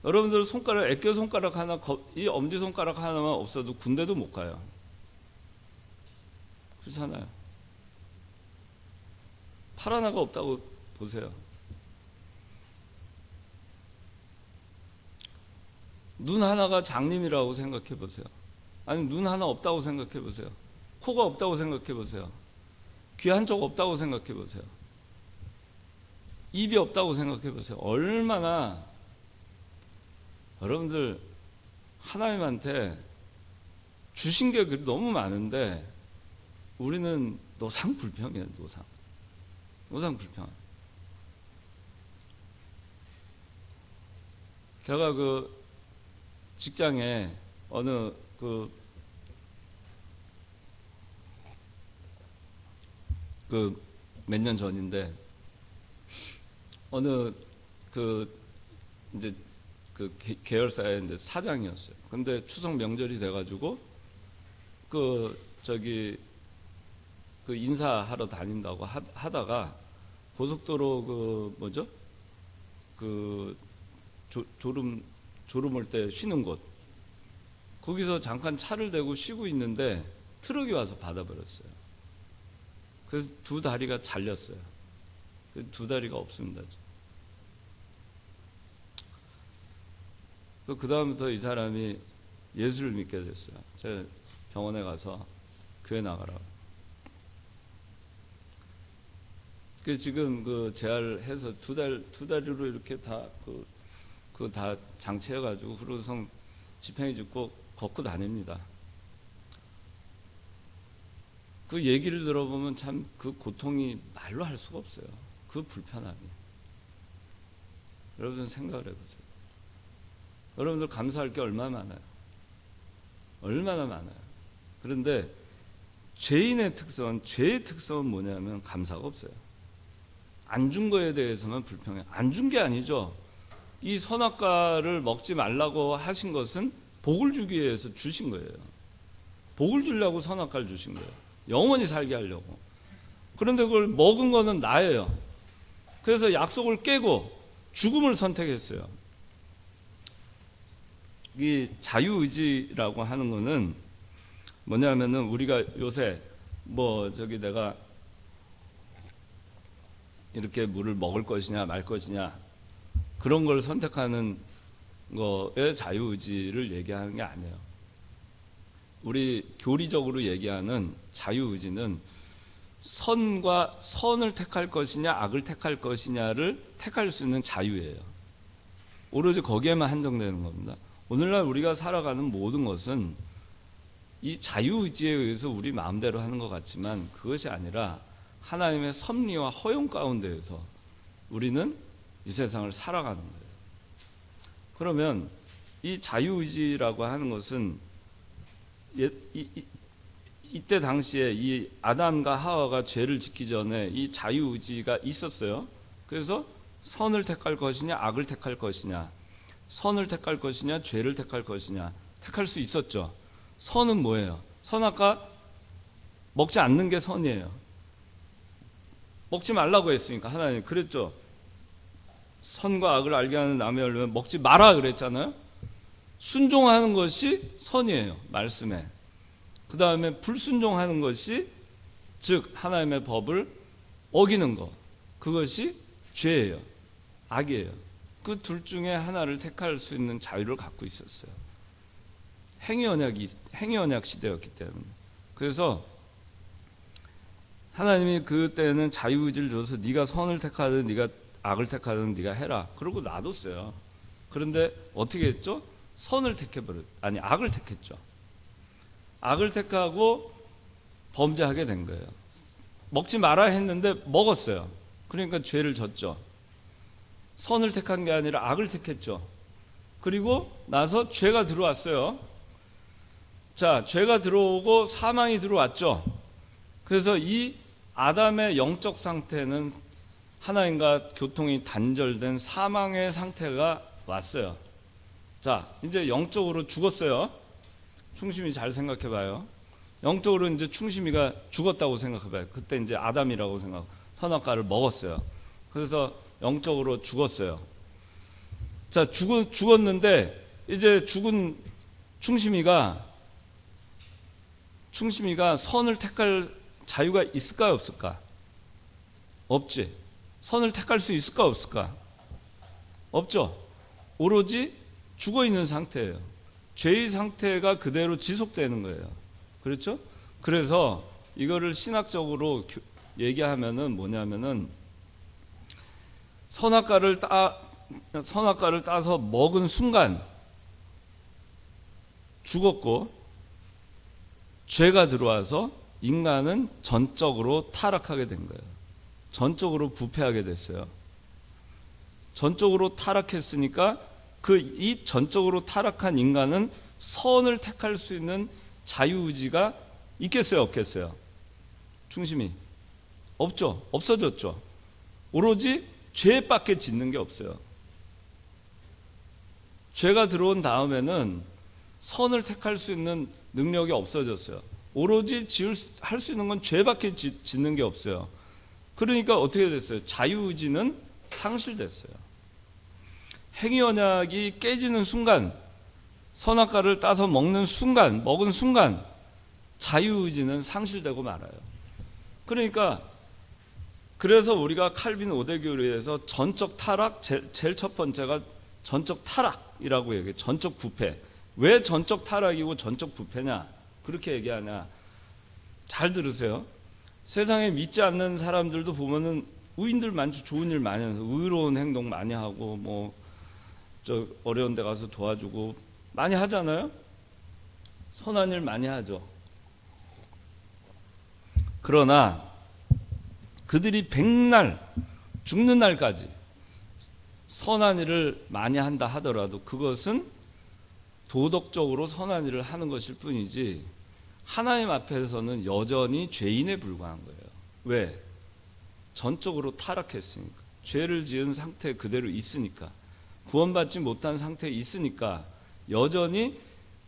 여러분들 애교 손가락 하나, 이 엄지손가락 하나만 없어도 군대도 못 가요. 그렇잖아요. 팔 하나가 없다고 보세요. 눈 하나가 장님이라고 생각해 보세요. 아니면 눈 하나 없다고 생각해 보세요. 코가 없다고 생각해 보세요. 귀 한쪽 없다고 생각해 보세요. 입이 없다고 생각해 보세요. 얼마나 여러분들 하나님한테 주신 게 너무 많은데 우리는 노상불평이에요. 노상불평. 제가 그 직장에 어느 몇 년 전인데 어느 이제 계열사의 이제 사장이었어요. 근데 추석 명절이 돼가지고 인사하러 다닌다고 하다가 고속도로 졸음 올 때 쉬는 곳, 거기서 잠깐 차를 대고 쉬고 있는데 트럭이 와서 받아버렸어요. 그래서 두 다리가 잘렸어요. 두 다리가 없습니다. 그 다음부터 이 사람이 예수를 믿게 됐어요. 제가 병원에 가서 교회 나가라고. 그 지금 재활해서 두 다리로 이렇게 다 다 장치해가지고 그러고서 지팡이 짚고 걷고 다닙니다. 그 얘기를 들어보면 참 그 고통이 말로 할 수가 없어요. 그 불편함이. 여러분 생각을 해보세요. 여러분들 감사할 게 얼마나 많아요. 얼마나 많아요. 그런데 죄의 특성은 뭐냐면 감사가 없어요. 안 준 거에 대해서만 불평해요. 안 준 게 아니죠. 이 선악과를 먹지 말라고 하신 것은 복을 주기 위해서 주신 거예요. 복을 주려고 선악과를 주신 거예요. 영원히 살게 하려고. 그런데 그걸 먹은 거는 나예요. 그래서 약속을 깨고 죽음을 선택했어요. 이 자유의지라고 하는 거는 뭐냐면은 우리가 요새 내가 이렇게 물을 먹을 것이냐 말 것이냐 그런 걸 선택하는 거에 자유의지를 얘기하는 게 아니에요. 우리 교리적으로 얘기하는 자유의지는 선을 택할 것이냐 악을 택할 것이냐를 택할 수 있는 자유예요. 오로지 거기에만 한정되는 겁니다. 오늘날 우리가 살아가는 모든 것은 이 자유의지에 의해서 우리 마음대로 하는 것 같지만 그것이 아니라 하나님의 섭리와 허용 가운데에서 우리는 이 세상을 살아가는 거예요. 그러면 이 자유의지라고 하는 것은 이때 당시에 이 아담과 하와가 죄를 짓기 전에 이 자유의지가 있었어요. 그래서 선을 택할 것이냐 악을 택할 것이냐, 선을 택할 것이냐 죄를 택할 것이냐 택할 수 있었죠. 선은 뭐예요? 선악과 먹지 않는 게 선이에요. 먹지 말라고 했으니까 하나님 그랬죠. 선과 악을 알게 하는 나무의 열매는 먹지 마라 그랬잖아요. 순종하는 것이 선이에요. 말씀에. 그 다음에 불순종하는 것이 즉 하나님의 법을 어기는 것, 그것이 죄예요. 악이에요. 그 둘 중에 하나를 택할 수 있는 자유를 갖고 있었어요. 행위언약 시대였기 때문에. 그래서 하나님이 그때는 자유의지를 줘서 네가 선을 택하든 네가 악을 택하든 네가 해라. 그러고 놔뒀어요. 그런데 어떻게 했죠? 악을 택했죠. 악을 택하고 범죄하게 된 거예요. 먹지 마라 했는데 먹었어요. 그러니까 죄를 졌죠. 선을 택한 게 아니라 악을 택했죠. 그리고 나서 죄가 들어왔어요. 자, 죄가 들어오고 사망이 들어왔죠. 그래서 이 아담의 영적 상태는 하나님과 교통이 단절된 사망의 상태가 왔어요. 자, 이제 영적으로 죽었어요. 충심이 잘 생각해 봐요. 영적으로 이제 충심이가 죽었다고 생각해 봐요. 그때 이제 아담이라고 선악과를 먹었어요. 그래서 영적으로 죽었어요. 자, 죽었는데 이제 죽은 충심이가 선을 택할 자유가 있을까 없을까? 없지. 선을 택할 수 있을까 없을까? 없죠. 오로지 죽어 있는 상태예요. 죄의 상태가 그대로 지속되는 거예요. 그렇죠? 그래서 이거를 신학적으로 얘기하면은 뭐냐면은 선악과를 따서 먹은 순간 죽었고, 죄가 들어와서 인간은 전적으로 타락하게 된 거예요. 전적으로 부패하게 됐어요. 전적으로 타락했으니까 이 전적으로 타락한 인간은 선을 택할 수 있는 자유의지가 있겠어요, 없겠어요? 중심이 없죠. 없어졌죠. 오로지 죄밖에 짓는 게 없어요. 죄가 들어온 다음에는 선을 택할 수 있는 능력이 없어졌어요. 오로지 할 수 있는 건 죄밖에 짓는 게 없어요. 그러니까 어떻게 됐어요? 자유의지는 상실됐어요. 행위 언약이 깨지는 순간, 선악과를 따서 먹은 순간 자유의지는 상실되고 말아요. 그러니까 그래서 우리가 칼빈 5대 교리에서 전적 타락, 제일 첫 번째가 전적 타락이라고 얘기해요. 전적 부패. 왜 전적 타락이고 전적 부패냐? 그렇게 얘기하냐? 잘 들으세요. 세상에 믿지 않는 사람들도 보면은 의인들 많죠. 좋은 일 많이 해서 의로운 행동 많이 하고 저 어려운 데 가서 도와주고 많이 하잖아요. 선한 일 많이 하죠. 그러나 그들이 백날 죽는 날까지 선한 일을 많이 한다 하더라도 그것은 도덕적으로 선한 일을 하는 것일 뿐이지 하나님 앞에서는 여전히 죄인에 불과한 거예요. 왜? 전적으로 타락했으니까. 죄를 지은 상태 그대로 있으니까. 구원받지 못한 상태에 있으니까 여전히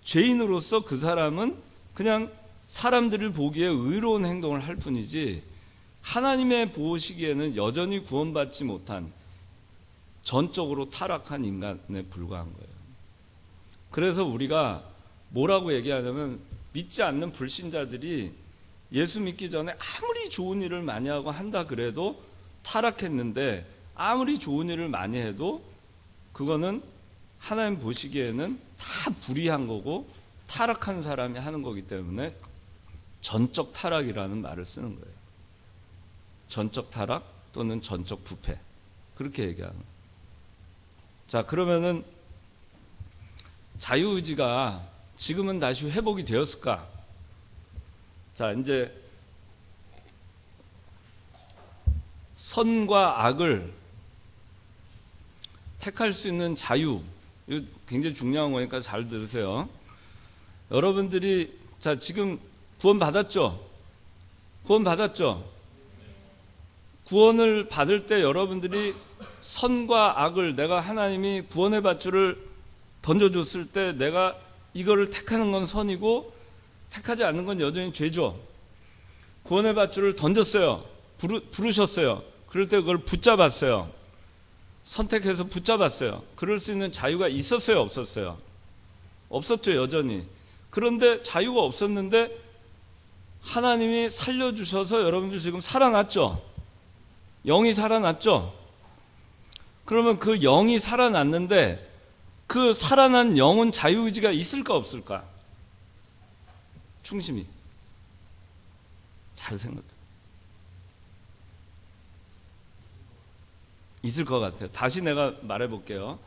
죄인으로서 그 사람은 그냥 사람들을 보기에 의로운 행동을 할 뿐이지 하나님의 보시기에는 여전히 구원받지 못한 전적으로 타락한 인간에 불과한 거예요. 그래서 우리가 뭐라고 얘기하냐면 믿지 않는 불신자들이 예수 믿기 전에 아무리 좋은 일을 많이 하고 한다 그래도 타락했는데 아무리 좋은 일을 많이 해도 그거는 하나님 보시기에는 다 불의한 거고 타락한 사람이 하는 거기 때문에 전적 타락이라는 말을 쓰는 거예요. 전적 타락 또는 전적 부패 그렇게 얘기하는 거예요. 자, 그러면은 자유의지가 지금은 다시 회복이 되었을까? 자, 이제 선과 악을 택할 수 있는 자유, 이거 굉장히 중요한 거니까 잘 들으세요. 여러분들이 자 지금 구원 받았죠? 구원 받았죠? 구원을 받을 때 여러분들이 선과 악을 내가 하나님이 구원의 밧줄을 던져줬을 때 내가 이거를 택하는 건 선이고 택하지 않는 건 여전히 죄죠. 구원의 밧줄을 던졌어요. 부르셨어요. 그럴 때 그걸 붙잡았어요. 선택해서 붙잡았어요. 그럴 수 있는 자유가 있었어요, 없었어요? 없었죠, 여전히. 그런데 자유가 없었는데 하나님이 살려주셔서 여러분들 지금 살아났죠? 영이 살아났죠? 그러면 그 영이 살아났는데 그 살아난 영은 자유의지가 있을까 없을까? 충심이. 잘 생각해. 있을 것 같아요. 다시 내가 말해볼게요.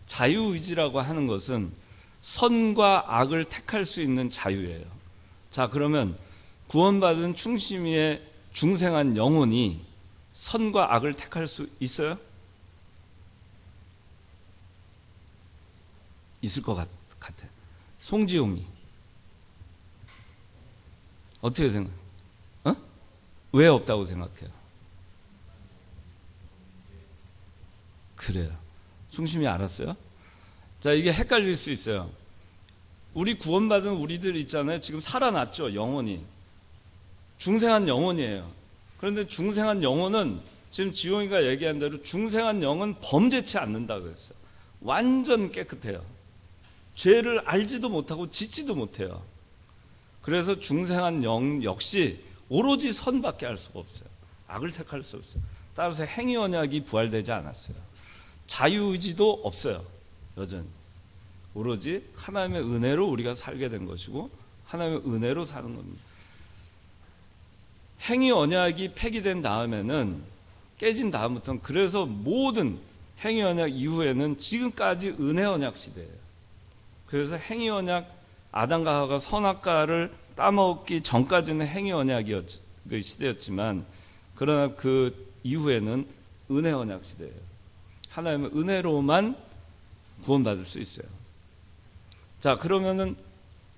자유의지라고 하는 것은 선과 악을 택할 수 있는 자유예요. 자, 그러면 구원받은 충심이의 중생한 영혼이 선과 악을 택할 수 있어요? 있을 것 같아. 송지용이 어떻게 생각해? 왜 없다고 생각해요? 그래요. 중심이 알았어요? 자, 이게 헷갈릴 수 있어요. 우리 구원받은 우리들 있잖아요. 지금 살아났죠, 영혼이. 중생한 영혼이에요. 그런데 중생한 영혼은 지금 지용이가 얘기한 대로 중생한 영은 범죄치 않는다 그랬어요. 완전 깨끗해요. 죄를 알지도 못하고 짓지도 못해요. 그래서 중생한 영 역시 오로지 선밖에 할 수가 없어요. 악을 택할 수 없어요. 따라서 행위 언약이 부활되지 않았어요. 자유의지도 없어요. 여전히. 오로지 하나님의 은혜로 우리가 살게 된 것이고 하나님의 은혜로 사는 겁니다. 행위 언약이 폐기된 다음에는, 깨진 다음부터는, 그래서 모든 행위 언약 이후에는 지금까지 은혜 언약 시대예요. 그래서 행위 언약, 아담과 하와가 선악과를 따먹기 전까지는 행위 언약이 시대였지만, 그러나 그 이후에는 은혜 언약 시대예요. 하나님의 은혜로만 구원받을 수 있어요. 자, 그러면은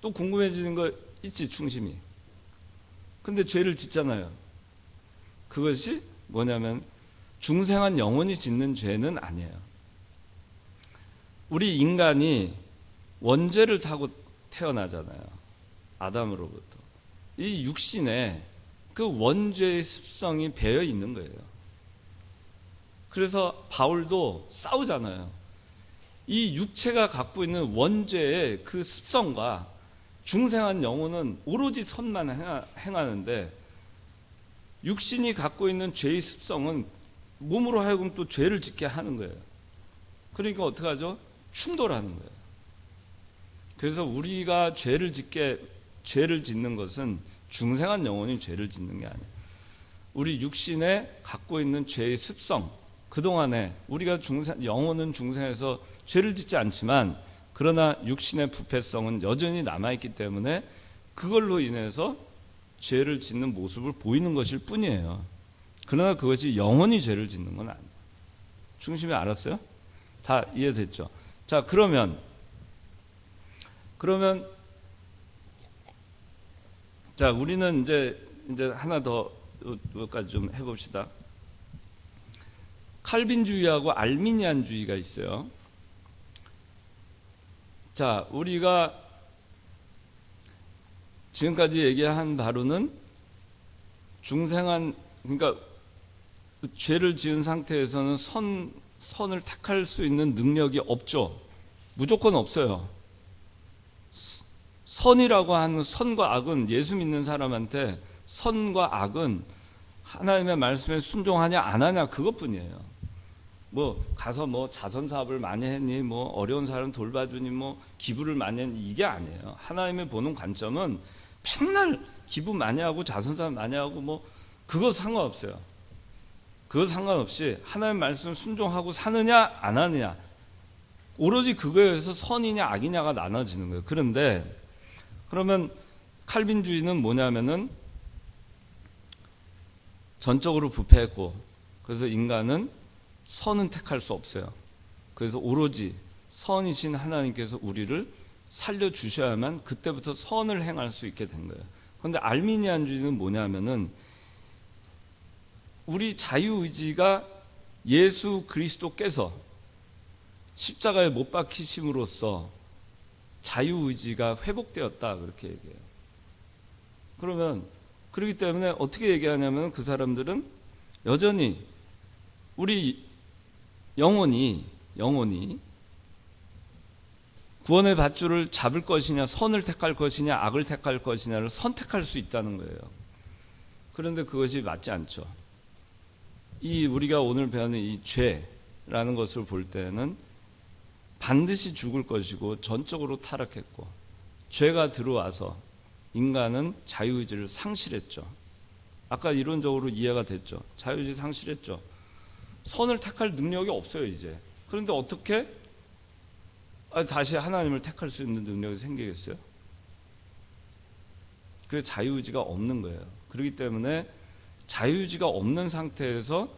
또 궁금해지는 거 있지, 충심이. 근데 죄를 짓잖아요. 그것이 뭐냐면 중생한 영혼이 짓는 죄는 아니에요. 우리 인간이 원죄를 타고 태어나잖아요. 아담으로부터. 이 육신에 그 원죄의 습성이 배어 있는 거예요. 그래서 바울도 싸우잖아요. 이 육체가 갖고 있는 원죄의 그 습성과 중생한 영혼은 오로지 선만 행하는데, 육신이 갖고 있는 죄의 습성은 몸으로 하여금 또 죄를 짓게 하는 거예요. 그러니까 어떻게 하죠? 충돌하는 거예요. 그래서 우리가 죄를 짓는 것은 중생한 영혼이 죄를 짓는 게 아니에요. 우리 육신에 갖고 있는 죄의 습성, 그동안에 우리가 영혼은 중생에서 죄를 짓지 않지만, 그러나 육신의 부패성은 여전히 남아있기 때문에 그걸로 인해서 죄를 짓는 모습을 보이는 것일 뿐이에요. 그러나 그것이 영원히 죄를 짓는 건 아니에요. 중심이 알았어요? 다 이해됐죠? 자, 그러면 자, 우리는 이제 하나 더 여기까지 좀 해봅시다. 칼빈주의하고 알미니안주의가 있어요. 자, 우리가 지금까지 얘기한 바로는 중생한, 그러니까 죄를 지은 상태에서는 선을 택할 수 있는 능력이 없죠. 무조건 없어요. 선이라고 하는, 선과 악은, 예수 믿는 사람한테 선과 악은 하나님의 말씀에 순종하냐 안 하냐 그것뿐이에요. 뭐 가서 뭐 자선 사업을 많이 했니, 뭐 어려운 사람 돌봐주니, 뭐 기부를 많이 했니, 이게 아니에요. 하나님의 보는 관점은 맨날 기부 많이 하고 자선 사업 많이 하고 뭐 그거 상관없어요. 그거 상관없이 하나님의 말씀 순종하고 사느냐 안 하느냐, 오로지 그거에서 선이냐 악이냐가 나눠지는 거예요. 그런데 그러면 칼빈주의는 뭐냐면은 전적으로 부패했고, 그래서 인간은 선은 택할 수 없어요. 그래서 오로지 선이신 하나님께서 우리를 살려주셔야만 그때부터 선을 행할 수 있게 된 거예요. 그런데 알미니안주의는 뭐냐면은 우리 자유의지가 예수 그리스도께서 십자가에 못 박히심으로써 자유의지가 회복되었다, 그렇게 얘기해요. 그러면 그렇기 때문에 어떻게 얘기하냐면 그 사람들은 여전히 우리 영혼이 구원의 밧줄을 잡을 것이냐, 선을 택할 것이냐, 악을 택할 것이냐를 선택할 수 있다는 거예요. 그런데 그것이 맞지 않죠. 이 우리가 오늘 배우는 이 죄라는 것을 볼 때는 반드시 죽을 것이고 전적으로 타락했고, 죄가 들어와서 인간은 자유의지를 상실했죠. 아까 이론적으로 이해가 됐죠. 자유의지 상실했죠. 선을 택할 능력이 없어요 이제. 그런데 어떻게 다시 하나님을 택할 수 있는 능력이 생기겠어요? 그 자유의지가 없는 거예요. 그렇기 때문에 자유의지가 없는 상태에서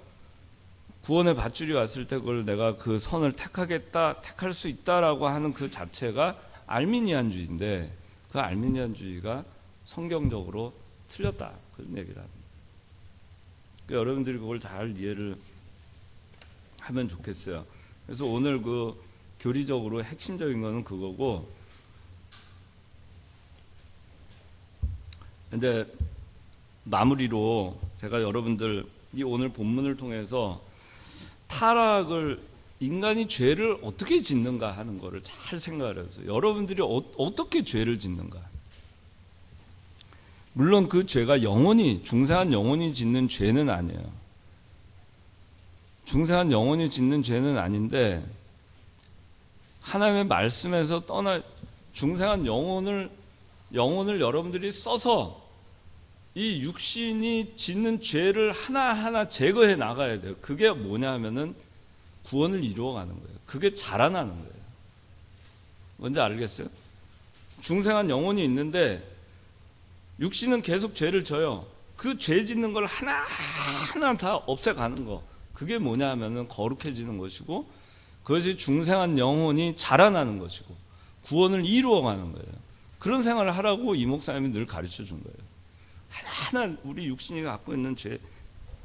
구원의 밧줄이 왔을 때 그걸 내가 그 선을 택하겠다, 택할 수 있다라고 하는 그 자체가 알미니안주의인데, 그 알미니안주의가 성경적으로 틀렸다, 그런 얘기를 합니다. 그러니까 여러분들이 그걸 잘 이해를 하면 좋겠어요. 그래서 오늘 그 교리적으로 핵심적인 거는 그거고, 이제 마무리로 제가 여러분들 이 오늘 본문을 통해서 타락을, 인간이 죄를 어떻게 짓는가 하는 거를 잘 생각을 해보세요. 여러분들이 어떻게 죄를 짓는가. 물론 그 죄가 중생한 영혼이 짓는 죄는 아니에요. 중생한 영혼이 짓는 죄는 아닌데, 하나님의 말씀에서 떠나 중생한 영혼을 여러분들이 써서 이 육신이 짓는 죄를 하나하나 제거해 나가야 돼요. 그게 뭐냐 하면은 구원을 이루어가는 거예요. 그게 자라나는 거예요. 뭔지 알겠어요? 중생한 영혼이 있는데 육신은 계속 죄를 져요. 그 죄 짓는 걸 하나하나 다 없애가는 거. 그게 뭐냐 하면은 거룩해지는 것이고, 그것이 중생한 영혼이 자라나는 것이고 구원을 이루어가는 거예요. 그런 생활을 하라고 이 목사님이 늘 가르쳐 준 거예요. 하나하나 우리 육신이 갖고 있는 죄,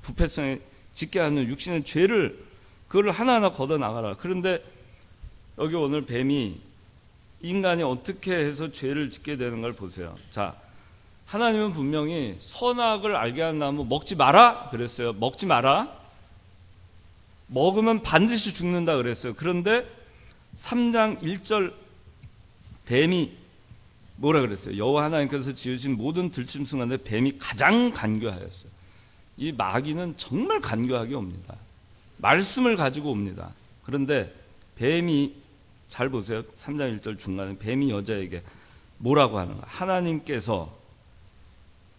부패성에 짓게 하는 육신의 죄를, 그걸 하나하나 걷어 나가라. 그런데 여기 오늘 뱀이 인간이 어떻게 해서 죄를 짓게 되는 걸 보세요. 자, 하나님은 분명히 선악을 알게 하는 나무 먹지 마라 그랬어요. 먹지 마라. 먹으면 반드시 죽는다 그랬어요. 그런데 3장 1절 뱀이 뭐라 그랬어요? 여호와 하나님께서 지으신 모든 들짐승 가운데 뱀이 가장 간교하였어요. 이 마귀는 정말 간교하게 옵니다. 말씀을 가지고 옵니다. 그런데 뱀이, 잘 보세요. 3장 1절 중간에 뱀이 여자에게 뭐라고 하는가? 하나님께서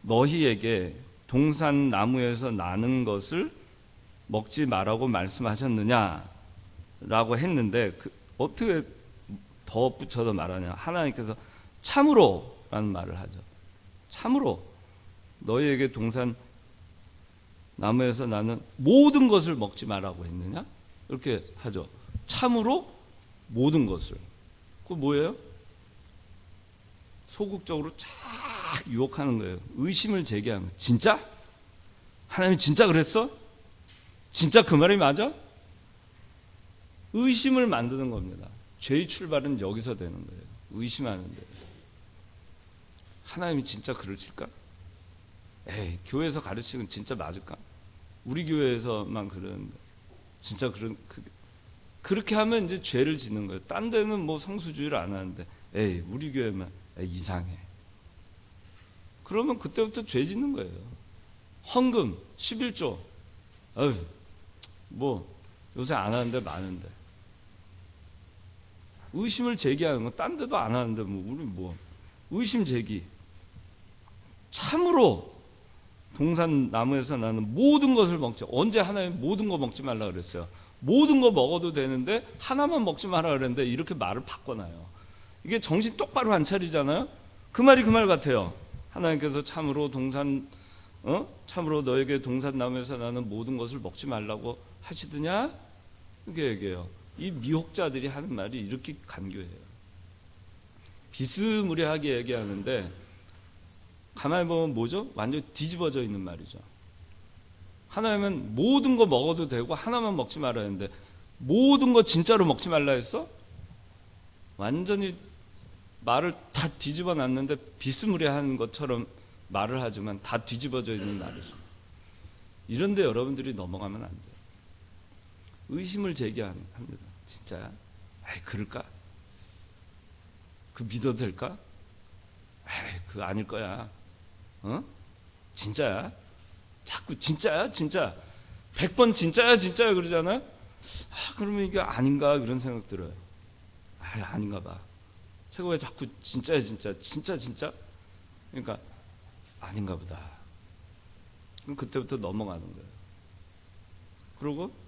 너희에게 동산 나무에서 나는 것을 먹지 말라고 말씀하셨느냐 라고 했는데, 어떻게 덧붙여서 말하냐? 하나님께서 참으로 라는 말을 하죠. 참으로 너희에게 동산 나무에서 나는 모든 것을 먹지 말라고 했느냐? 이렇게 하죠. 참으로 모든 것을. 그거 뭐예요? 소극적으로 쫙 유혹하는 거예요. 의심을 제기하는 거예요. 진짜? 하나님이 진짜 그랬어? 진짜 그 말이 맞아? 의심을 만드는 겁니다. 죄의 출발은 여기서 되는 거예요. 의심하는 데서. 하나님이 진짜 그러실까? 에이, 교회에서 가르치는 진짜 맞을까? 우리 교회에서만 그러는데 진짜 그렇게 하면 이제 죄를 짓는 거예요. 딴 데는 뭐 성수주의를 안 하는데, 에이, 우리 교회만 이상해. 그러면 그때부터 죄 짓는 거예요. 헌금 11조, 뭐 요새 안 하는데 많은데. 의심을 제기하는 거, 딴 데도 안 하는데 뭐 우리 뭐 의심 제기. 참으로 동산 나무에서 나는 모든 것을 먹지. 언제 하나님 모든 거 먹지 말라 그랬어요? 모든 거 먹어도 되는데 하나만 먹지 마라 그랬는데 이렇게 말을 바꿔놔요. 이게 정신 똑바로 안 차리잖아요. 그 말이 그 말 같아요. 하나님께서 참으로 참으로 너에게 동산 나무에서 나는 모든 것을 먹지 말라고 하시더냐? 이렇게 얘기해요. 이 미혹자들이 하는 말이 이렇게 간교해요. 비스무리하게 얘기하는데 가만히 보면 뭐죠? 완전히 뒤집어져 있는 말이죠. 하나님은 모든 거 먹어도 되고 하나만 먹지 말아야 했는데 모든 거 진짜로 먹지 말라 했어? 완전히 말을 다 뒤집어 놨는데 비스무리한 것처럼 말을 하지만 다 뒤집어져 있는 말이죠. 이런데 여러분들이 넘어가면 안 돼요. 의심을 제기합니다. 진짜야? 에이, 그럴까? 그 믿어도 될까? 에이, 그거 아닐 거야. 진짜야? 자꾸 진짜야? 진짜 100번 진짜야? 진짜야? 그러잖아요. 그러면 이게 아닌가 그런 생각 들어요. 아닌가 봐. 제가 왜 자꾸 진짜야? 진짜? 그러니까 아닌가 보다. 그럼 그때부터 넘어가는 거예요. 그리고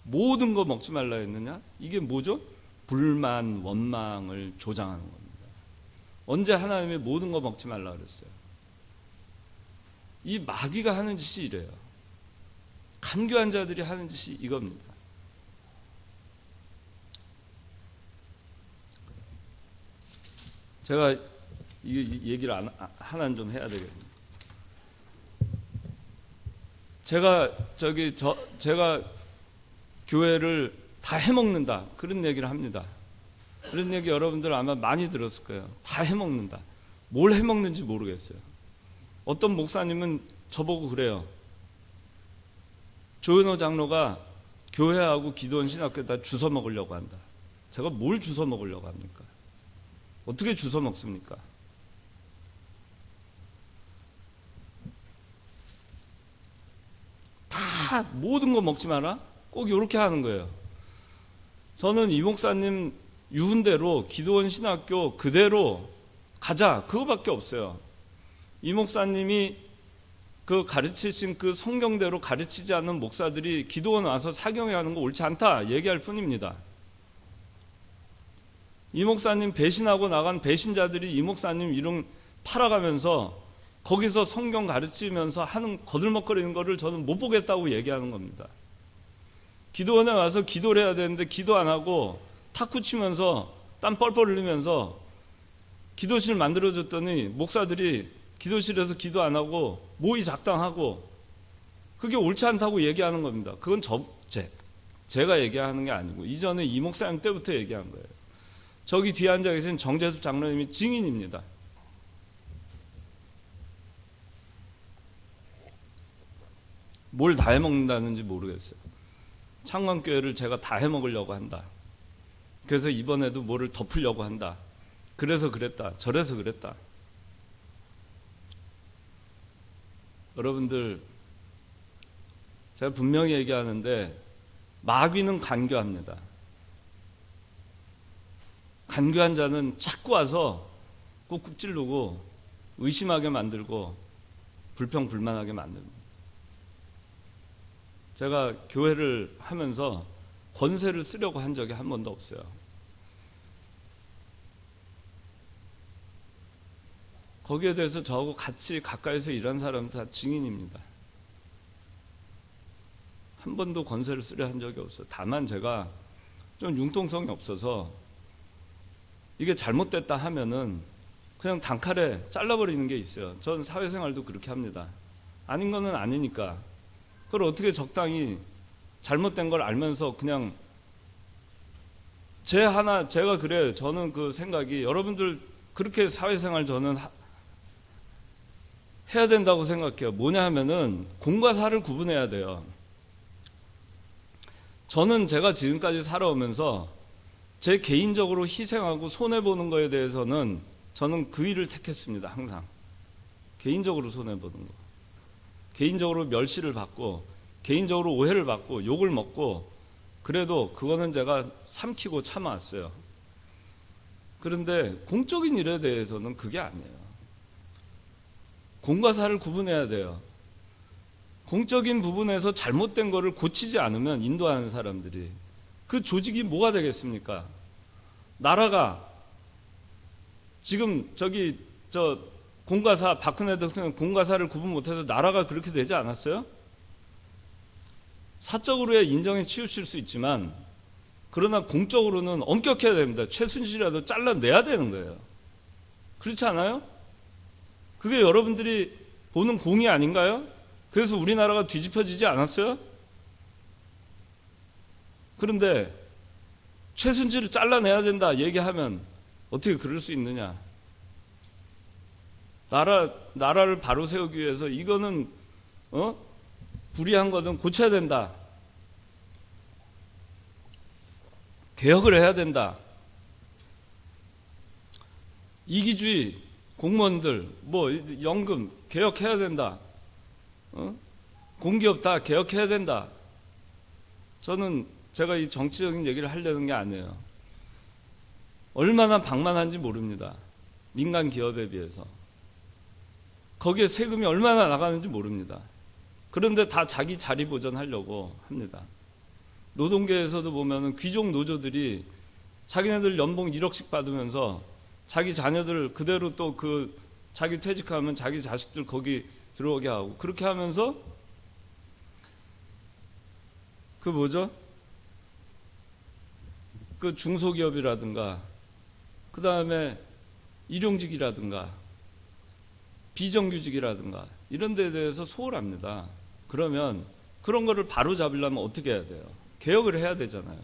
모든 거 먹지 말라 했느냐? 이게 뭐죠? 불만, 원망을 조장하는 겁니다. 언제 하나님이 모든 거 먹지 말라 그랬어요? 이 마귀가 하는 짓이 이래요. 간교한 자들이 하는 짓이 이겁니다. 제가 이 얘기를 하나는 좀 해야 되겠네요. 제가 교회를 다 해먹는다 그런 얘기를 합니다. 그런 얘기 여러분들 아마 많이 들었을 거예요. 다 해먹는다. 뭘 해먹는지 모르겠어요. 어떤 목사님은 저보고 그래요. 조은호 장로가 교회하고 기도원 신학교 다 주워 먹으려고 한다. 제가 뭘 주워 먹으려고 합니까? 어떻게 주워 먹습니까? 다 모든 거 먹지 마라? 꼭 이렇게 하는 거예요. 저는 이 목사님 유훈대로 기도원 신학교 그대로 가자, 그거밖에 없어요. 이 목사님이 그 가르치신 그 성경대로 가르치지 않는 목사들이 기도원 와서 사경회 하는 거 옳지 않다 얘기할 뿐입니다. 이 목사님 배신하고 나간 배신자들이 이 목사님 이름 팔아가면서 거기서 성경 가르치면서 하는 거들먹거리는 거를 저는 못 보겠다고 얘기하는 겁니다. 기도원에 와서 기도를 해야 되는데 기도 안 하고 탁구 치면서 땀 뻘뻘 흘리면서 기도실 만들어줬더니 목사들이 기도실에서 기도 안 하고 모의 작당하고 그게 옳지 않다고 얘기하는 겁니다. 그건 제가 얘기하는 게 아니고 이전에 이 목사님 때부터 얘기한 거예요. 저기 뒤에 앉아 계신 정재섭 장로님이 증인입니다. 뭘 다 해먹는다는지 모르겠어요. 창광교회를 제가 다 해먹으려고 한다. 그래서 이번에도 뭐를 덮으려고 한다. 그래서 그랬다. 저래서 그랬다. 여러분들, 제가 분명히 얘기하는데 마귀는 간교합니다. 간교한 자는 자꾸 와서 꾹꾹 찌르고 의심하게 만들고 불평불만하게 만듭니다. 제가 교회를 하면서 권세를 쓰려고 한 적이 한 번도 없어요. 거기에 대해서 저하고 같이 가까이서 일한 사람은 다 증인입니다. 한 번도 권세를 쓰려 한 적이 없어요. 다만 제가 좀 융통성이 없어서 이게 잘못됐다 하면은 그냥 단칼에 잘라버리는 게 있어요. 전 사회생활도 그렇게 합니다. 아닌 거는 아니니까 그걸 어떻게 적당히 잘못된 걸 알면서 그냥 제가 그래요. 저는 그 생각이 여러분들 그렇게 사회생활 저는 해야 된다고 생각해요. 뭐냐 하면은 공과 사를 구분해야 돼요. 저는 제가 지금까지 살아오면서 제 개인적으로 희생하고 손해보는 거에 대해서는 저는 그 일을 택했습니다. 항상 개인적으로 손해보는 거, 개인적으로 멸시를 받고 개인적으로 오해를 받고 욕을 먹고 그래도 그거는 제가 삼키고 참아왔어요. 그런데 공적인 일에 대해서는 그게 아니에요. 공과 사를 구분해야 돼요. 공적인 부분에서 잘못된 거를 고치지 않으면 인도하는 사람들이 그 조직이 뭐가 되겠습니까? 나라가 지금 공과 사, 박근혜 대통령 공과 사를 구분 못해서 나라가 그렇게 되지 않았어요? 사적으로야 인정에 치우칠 수 있지만 그러나 공적으로는 엄격해야 됩니다. 최순실이라도 잘라내야 되는 거예요. 그렇지 않아요? 그게 여러분들이 보는 공이 아닌가요? 그래서 우리나라가 뒤집혀지지 않았어요? 그런데 최순실을 잘라내야 된다 얘기하면 어떻게 그럴 수 있느냐? 나라를 바로 세우기 위해서 이거는 불이한 거든 고쳐야 된다. 개혁을 해야 된다. 이기주의 공무원들 연금 개혁해야 된다. 공기업 다 개혁해야 된다. 저는 제가 이 정치적인 얘기를 하려는 게 아니에요. 얼마나 방만한지 모릅니다. 민간 기업에 비해서. 거기에 세금이 얼마나 나가는지 모릅니다. 그런데 다 자기 자리 보전하려고 합니다. 노동계에서도 보면은 귀족 노조들이 자기네들 연봉 1억씩 받으면서 자기 자녀들 그대로 또 자기 퇴직하면 자기 자식들 거기 들어오게 하고 그렇게 하면서 그 중소기업이라든가 그 다음에 일용직이라든가 비정규직이라든가 이런 데에 대해서 소홀합니다. 그러면 그런 거를 바로 잡으려면 어떻게 해야 돼요? 개혁을 해야 되잖아요.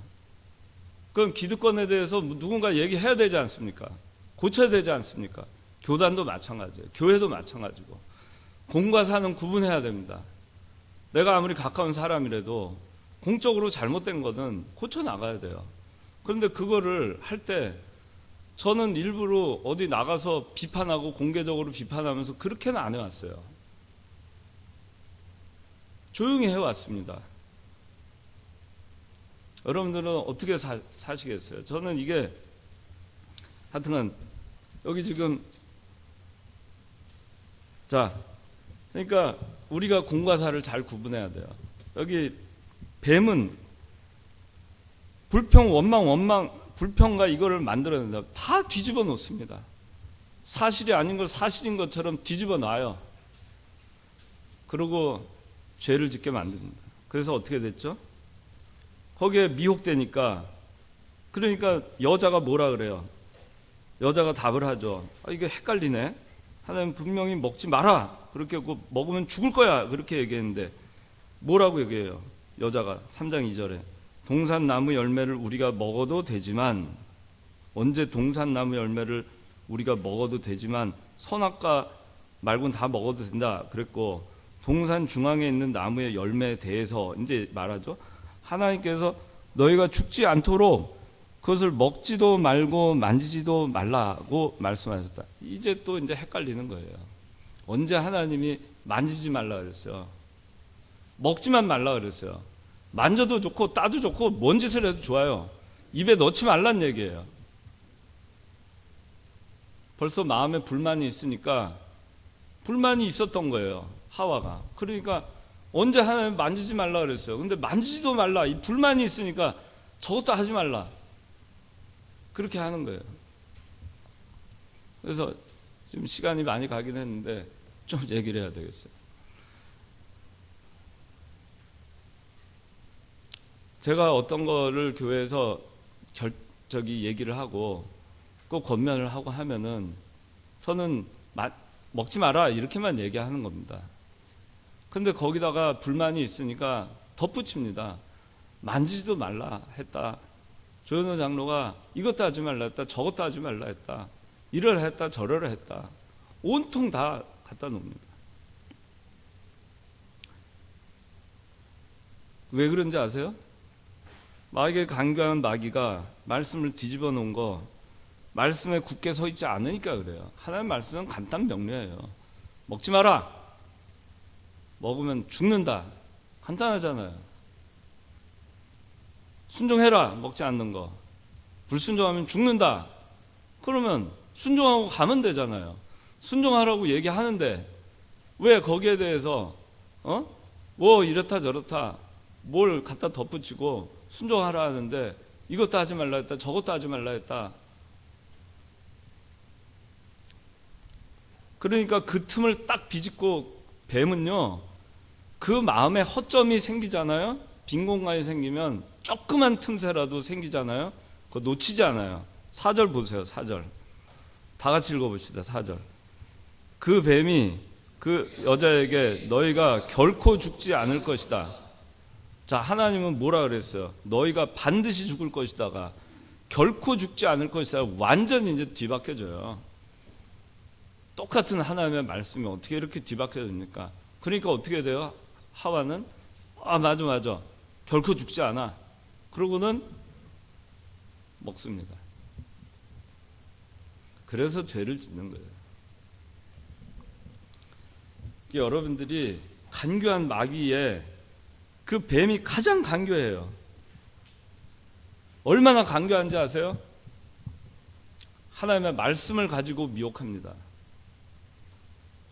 그럼 기득권에 대해서 누군가 얘기해야 되지 않습니까? 고쳐야 되지 않습니까? 교단도 마찬가지예요. 교회도 마찬가지고 공과 사는 구분해야 됩니다. 내가 아무리 가까운 사람이라도 공적으로 잘못된 거는 고쳐 나가야 돼요. 그런데 그거를 할 때 저는 일부러 어디 나가서 비판하고 공개적으로 비판하면서 그렇게는 안 해왔어요. 조용히 해왔습니다. 여러분들은 어떻게 사시겠어요? 저는 이게 하여튼간 여기 지금 자, 그러니까 우리가 공과 사를 잘 구분해야 돼요. 여기 뱀은 불평, 원망, 불평과 이거를 만들어낸다. 다 뒤집어 놓습니다. 사실이 아닌 걸 사실인 것처럼 뒤집어 놔요. 그리고 죄를 짓게 만듭니다. 그래서 어떻게 됐죠? 거기에 미혹되니까, 그러니까 여자가 뭐라 그래요? 여자가 답을 하죠. 이게 헷갈리네. 하나님 분명히 먹지 마라. 그렇게 먹으면 죽을 거야. 그렇게 얘기했는데 뭐라고 얘기해요? 여자가 3장 2절에 동산나무 열매를 우리가 먹어도 되지만, 언제 동산나무 열매를 우리가 먹어도 되지만 선악과 말고는 다 먹어도 된다 그랬고, 동산 중앙에 있는 나무의 열매에 대해서 이제 말하죠. 하나님께서 너희가 죽지 않도록 그것을 먹지도 말고 만지지도 말라고 말씀하셨다. 이제 또 이제 헷갈리는 거예요. 언제 하나님이 만지지 말라 그랬어요? 먹지만 말라 그랬어요. 만져도 좋고 따도 좋고 뭔 짓을 해도 좋아요. 입에 넣지 말란 얘기예요. 벌써 마음에 불만이 있으니까, 불만이 있었던 거예요, 하와가. 그러니까 언제 하나님 만지지 말라 그랬어요. 근데 만지지도 말라, 이 불만이 있으니까 저것도 하지 말라, 그렇게 하는 거예요. 그래서 지금 시간이 많이 가긴 했는데 좀 얘기를 해야 되겠어요. 제가 어떤 거를 교회에서 얘기를 하고 꼭 권면을 하고 하면은 저는 먹지 마라 이렇게만 얘기하는 겁니다. 근데 거기다가 불만이 있으니까 덧붙입니다. 만지지도 말라 했다. 조현호 장로가 이것도 하지 말라 했다. 저것도 하지 말라 했다. 이를 했다. 저를 했다. 온통 다 갖다 놓습니다. 왜 그런지 아세요? 마귀의 간교한 마귀가 말씀을 뒤집어 놓은 거, 말씀에 굳게 서 있지 않으니까 그래요. 하나님의 말씀은 간단 명료해요. 먹지 마라. 먹으면 죽는다. 간단하잖아요. 순종해라. 먹지 않는 거. 불순종하면 죽는다. 그러면 순종하고 가면 되잖아요. 순종하라고 얘기하는데 왜 거기에 대해서 뭐 이렇다 저렇다 뭘 갖다 덧붙이고 순종하라 하는데 이것도 하지 말라 했다. 저것도 하지 말라 했다. 그러니까 그 틈을 딱 비집고 뱀은요, 그 마음에 허점이 생기잖아요. 빈 공간이 생기면 조그만 틈새라도 생기잖아요. 그거 놓치지 않아요. 4절 보세요. 4절 다 같이 읽어봅시다. 4절 그 뱀이 그 여자에게 너희가 결코 죽지 않을 것이다. 자, 하나님은 뭐라 그랬어요? 너희가 반드시 죽을 것이다가 결코 죽지 않을 것이다. 완전히 이제 뒤바뀌어져요. 똑같은 하나님의 말씀이 어떻게 이렇게 뒤바뀌어집니까? 그러니까 어떻게 돼요? 하와는 맞아 결코 죽지 않아. 그러고는 먹습니다. 그래서 죄를 짓는 거예요. 여러분들이 간교한 마귀에 그 뱀이 가장 간교해요. 얼마나 간교한지 아세요? 하나님의 말씀을 가지고 미혹합니다.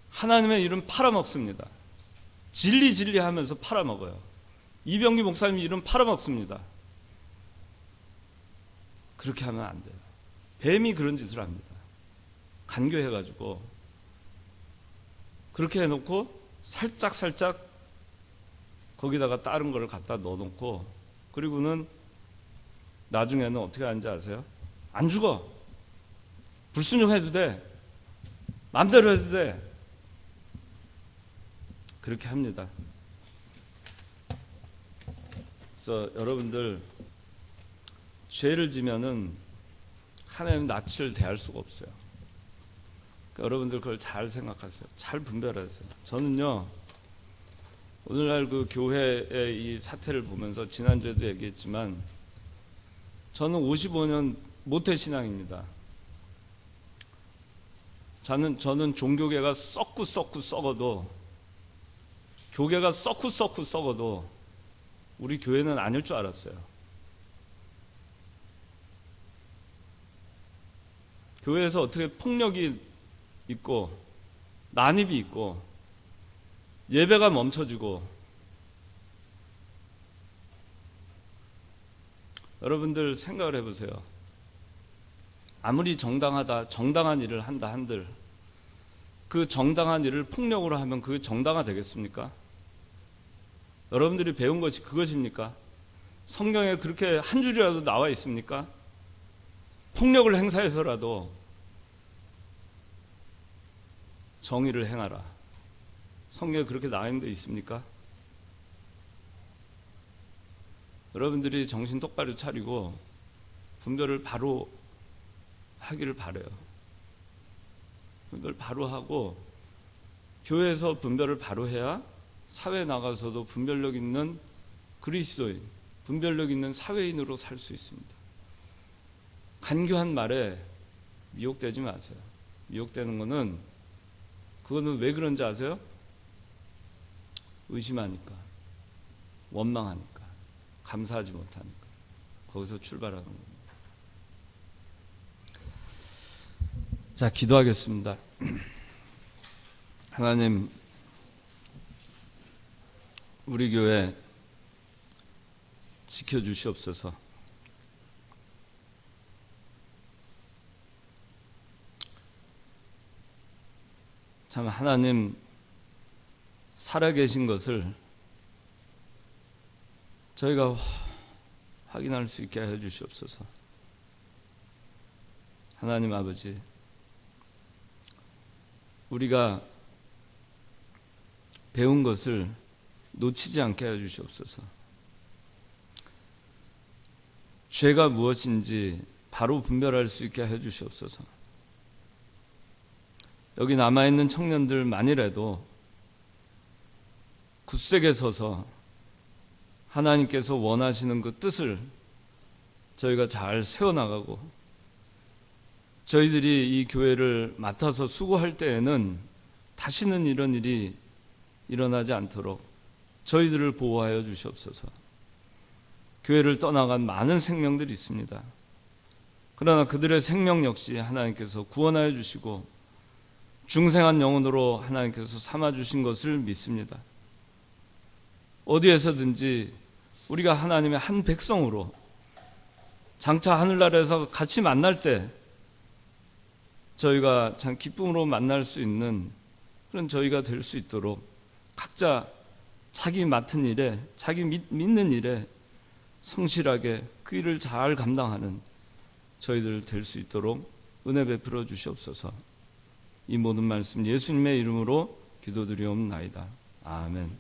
하나님의 이름 팔아먹습니다. 진리 하면서 팔아먹어요. 이병기 목사님 이름 팔아먹습니다. 그렇게 하면 안 돼요. 뱀이 그런 짓을 합니다. 간교해가지고 그렇게 해놓고 살짝 거기다가 다른 거를 갖다 넣어놓고, 그리고는 나중에는 어떻게 하는지 아세요? 안 죽어. 불순종해도 돼. 마음대로 해도 돼. 그렇게 합니다. 그래서 여러분들 죄를 지면은 하나님 낯을 대할 수가 없어요. 그러니까 여러분들 그걸 잘 생각하세요. 잘 분별하세요. 저는요, 오늘날 그 교회의 이 사태를 보면서 지난주에도 얘기했지만 저는 55년 모태신앙입니다. 저는 종교계가 썩고 썩어도, 교계가 썩고 썩어도 우리 교회는 아닐 줄 알았어요. 교회에서 어떻게 폭력이 있고 난입이 있고 예배가 멈춰지고, 여러분들 생각을 해보세요. 아무리 정당한 일을 한다 한들 그 정당한 일을 폭력으로 하면 그게 정당화 되겠습니까? 여러분들이 배운 것이 그것입니까? 성경에 그렇게 한 줄이라도 나와 있습니까? 폭력을 행사해서라도 정의를 행하라. 성경에 그렇게 나와 있는 데 있습니까? 여러분들이 정신 똑바로 차리고 분별을 바로 하기를 바라요. 분별 바로 하고, 교회에서 분별을 바로 해야 사회에 나가서도 분별력 있는 그리스도인, 분별력 있는 사회인으로 살 수 있습니다. 간교한 말에 미혹되지 마세요. 미혹되는 그거는 왜 그런지 아세요? 의심하니까, 원망하니까, 감사하지 못하니까. 거기서 출발하는 겁니다. 자, 기도하겠습니다. 하나님, 우리 교회 지켜주시옵소서. 참 하나님 살아계신 것을 저희가 확인할 수 있게 해 주시옵소서. 하나님 아버지, 우리가 배운 것을 놓치지 않게 해 주시옵소서. 죄가 무엇인지 바로 분별할 수 있게 해 주시옵소서. 여기 남아있는 청년들만이라도 굳세게 서서 하나님께서 원하시는 그 뜻을 저희가 잘 세워나가고, 저희들이 이 교회를 맡아서 수고할 때에는 다시는 이런 일이 일어나지 않도록 저희들을 보호하여 주시옵소서. 교회를 떠나간 많은 생명들이 있습니다. 그러나 그들의 생명 역시 하나님께서 구원하여 주시고 중생한 영혼으로 하나님께서 삼아주신 것을 믿습니다. 어디에서든지 우리가 하나님의 한 백성으로 장차 하늘나라에서 같이 만날 때 저희가 참 기쁨으로 만날 수 있는 그런 저희가 될 수 있도록 각자 자기 맡은 일에, 자기 믿는 일에 성실하게 그 일을 잘 감당하는 저희들 될 수 있도록 은혜 베풀어 주시옵소서. 이 모든 말씀 예수님의 이름으로 기도드리옵나이다. 아멘.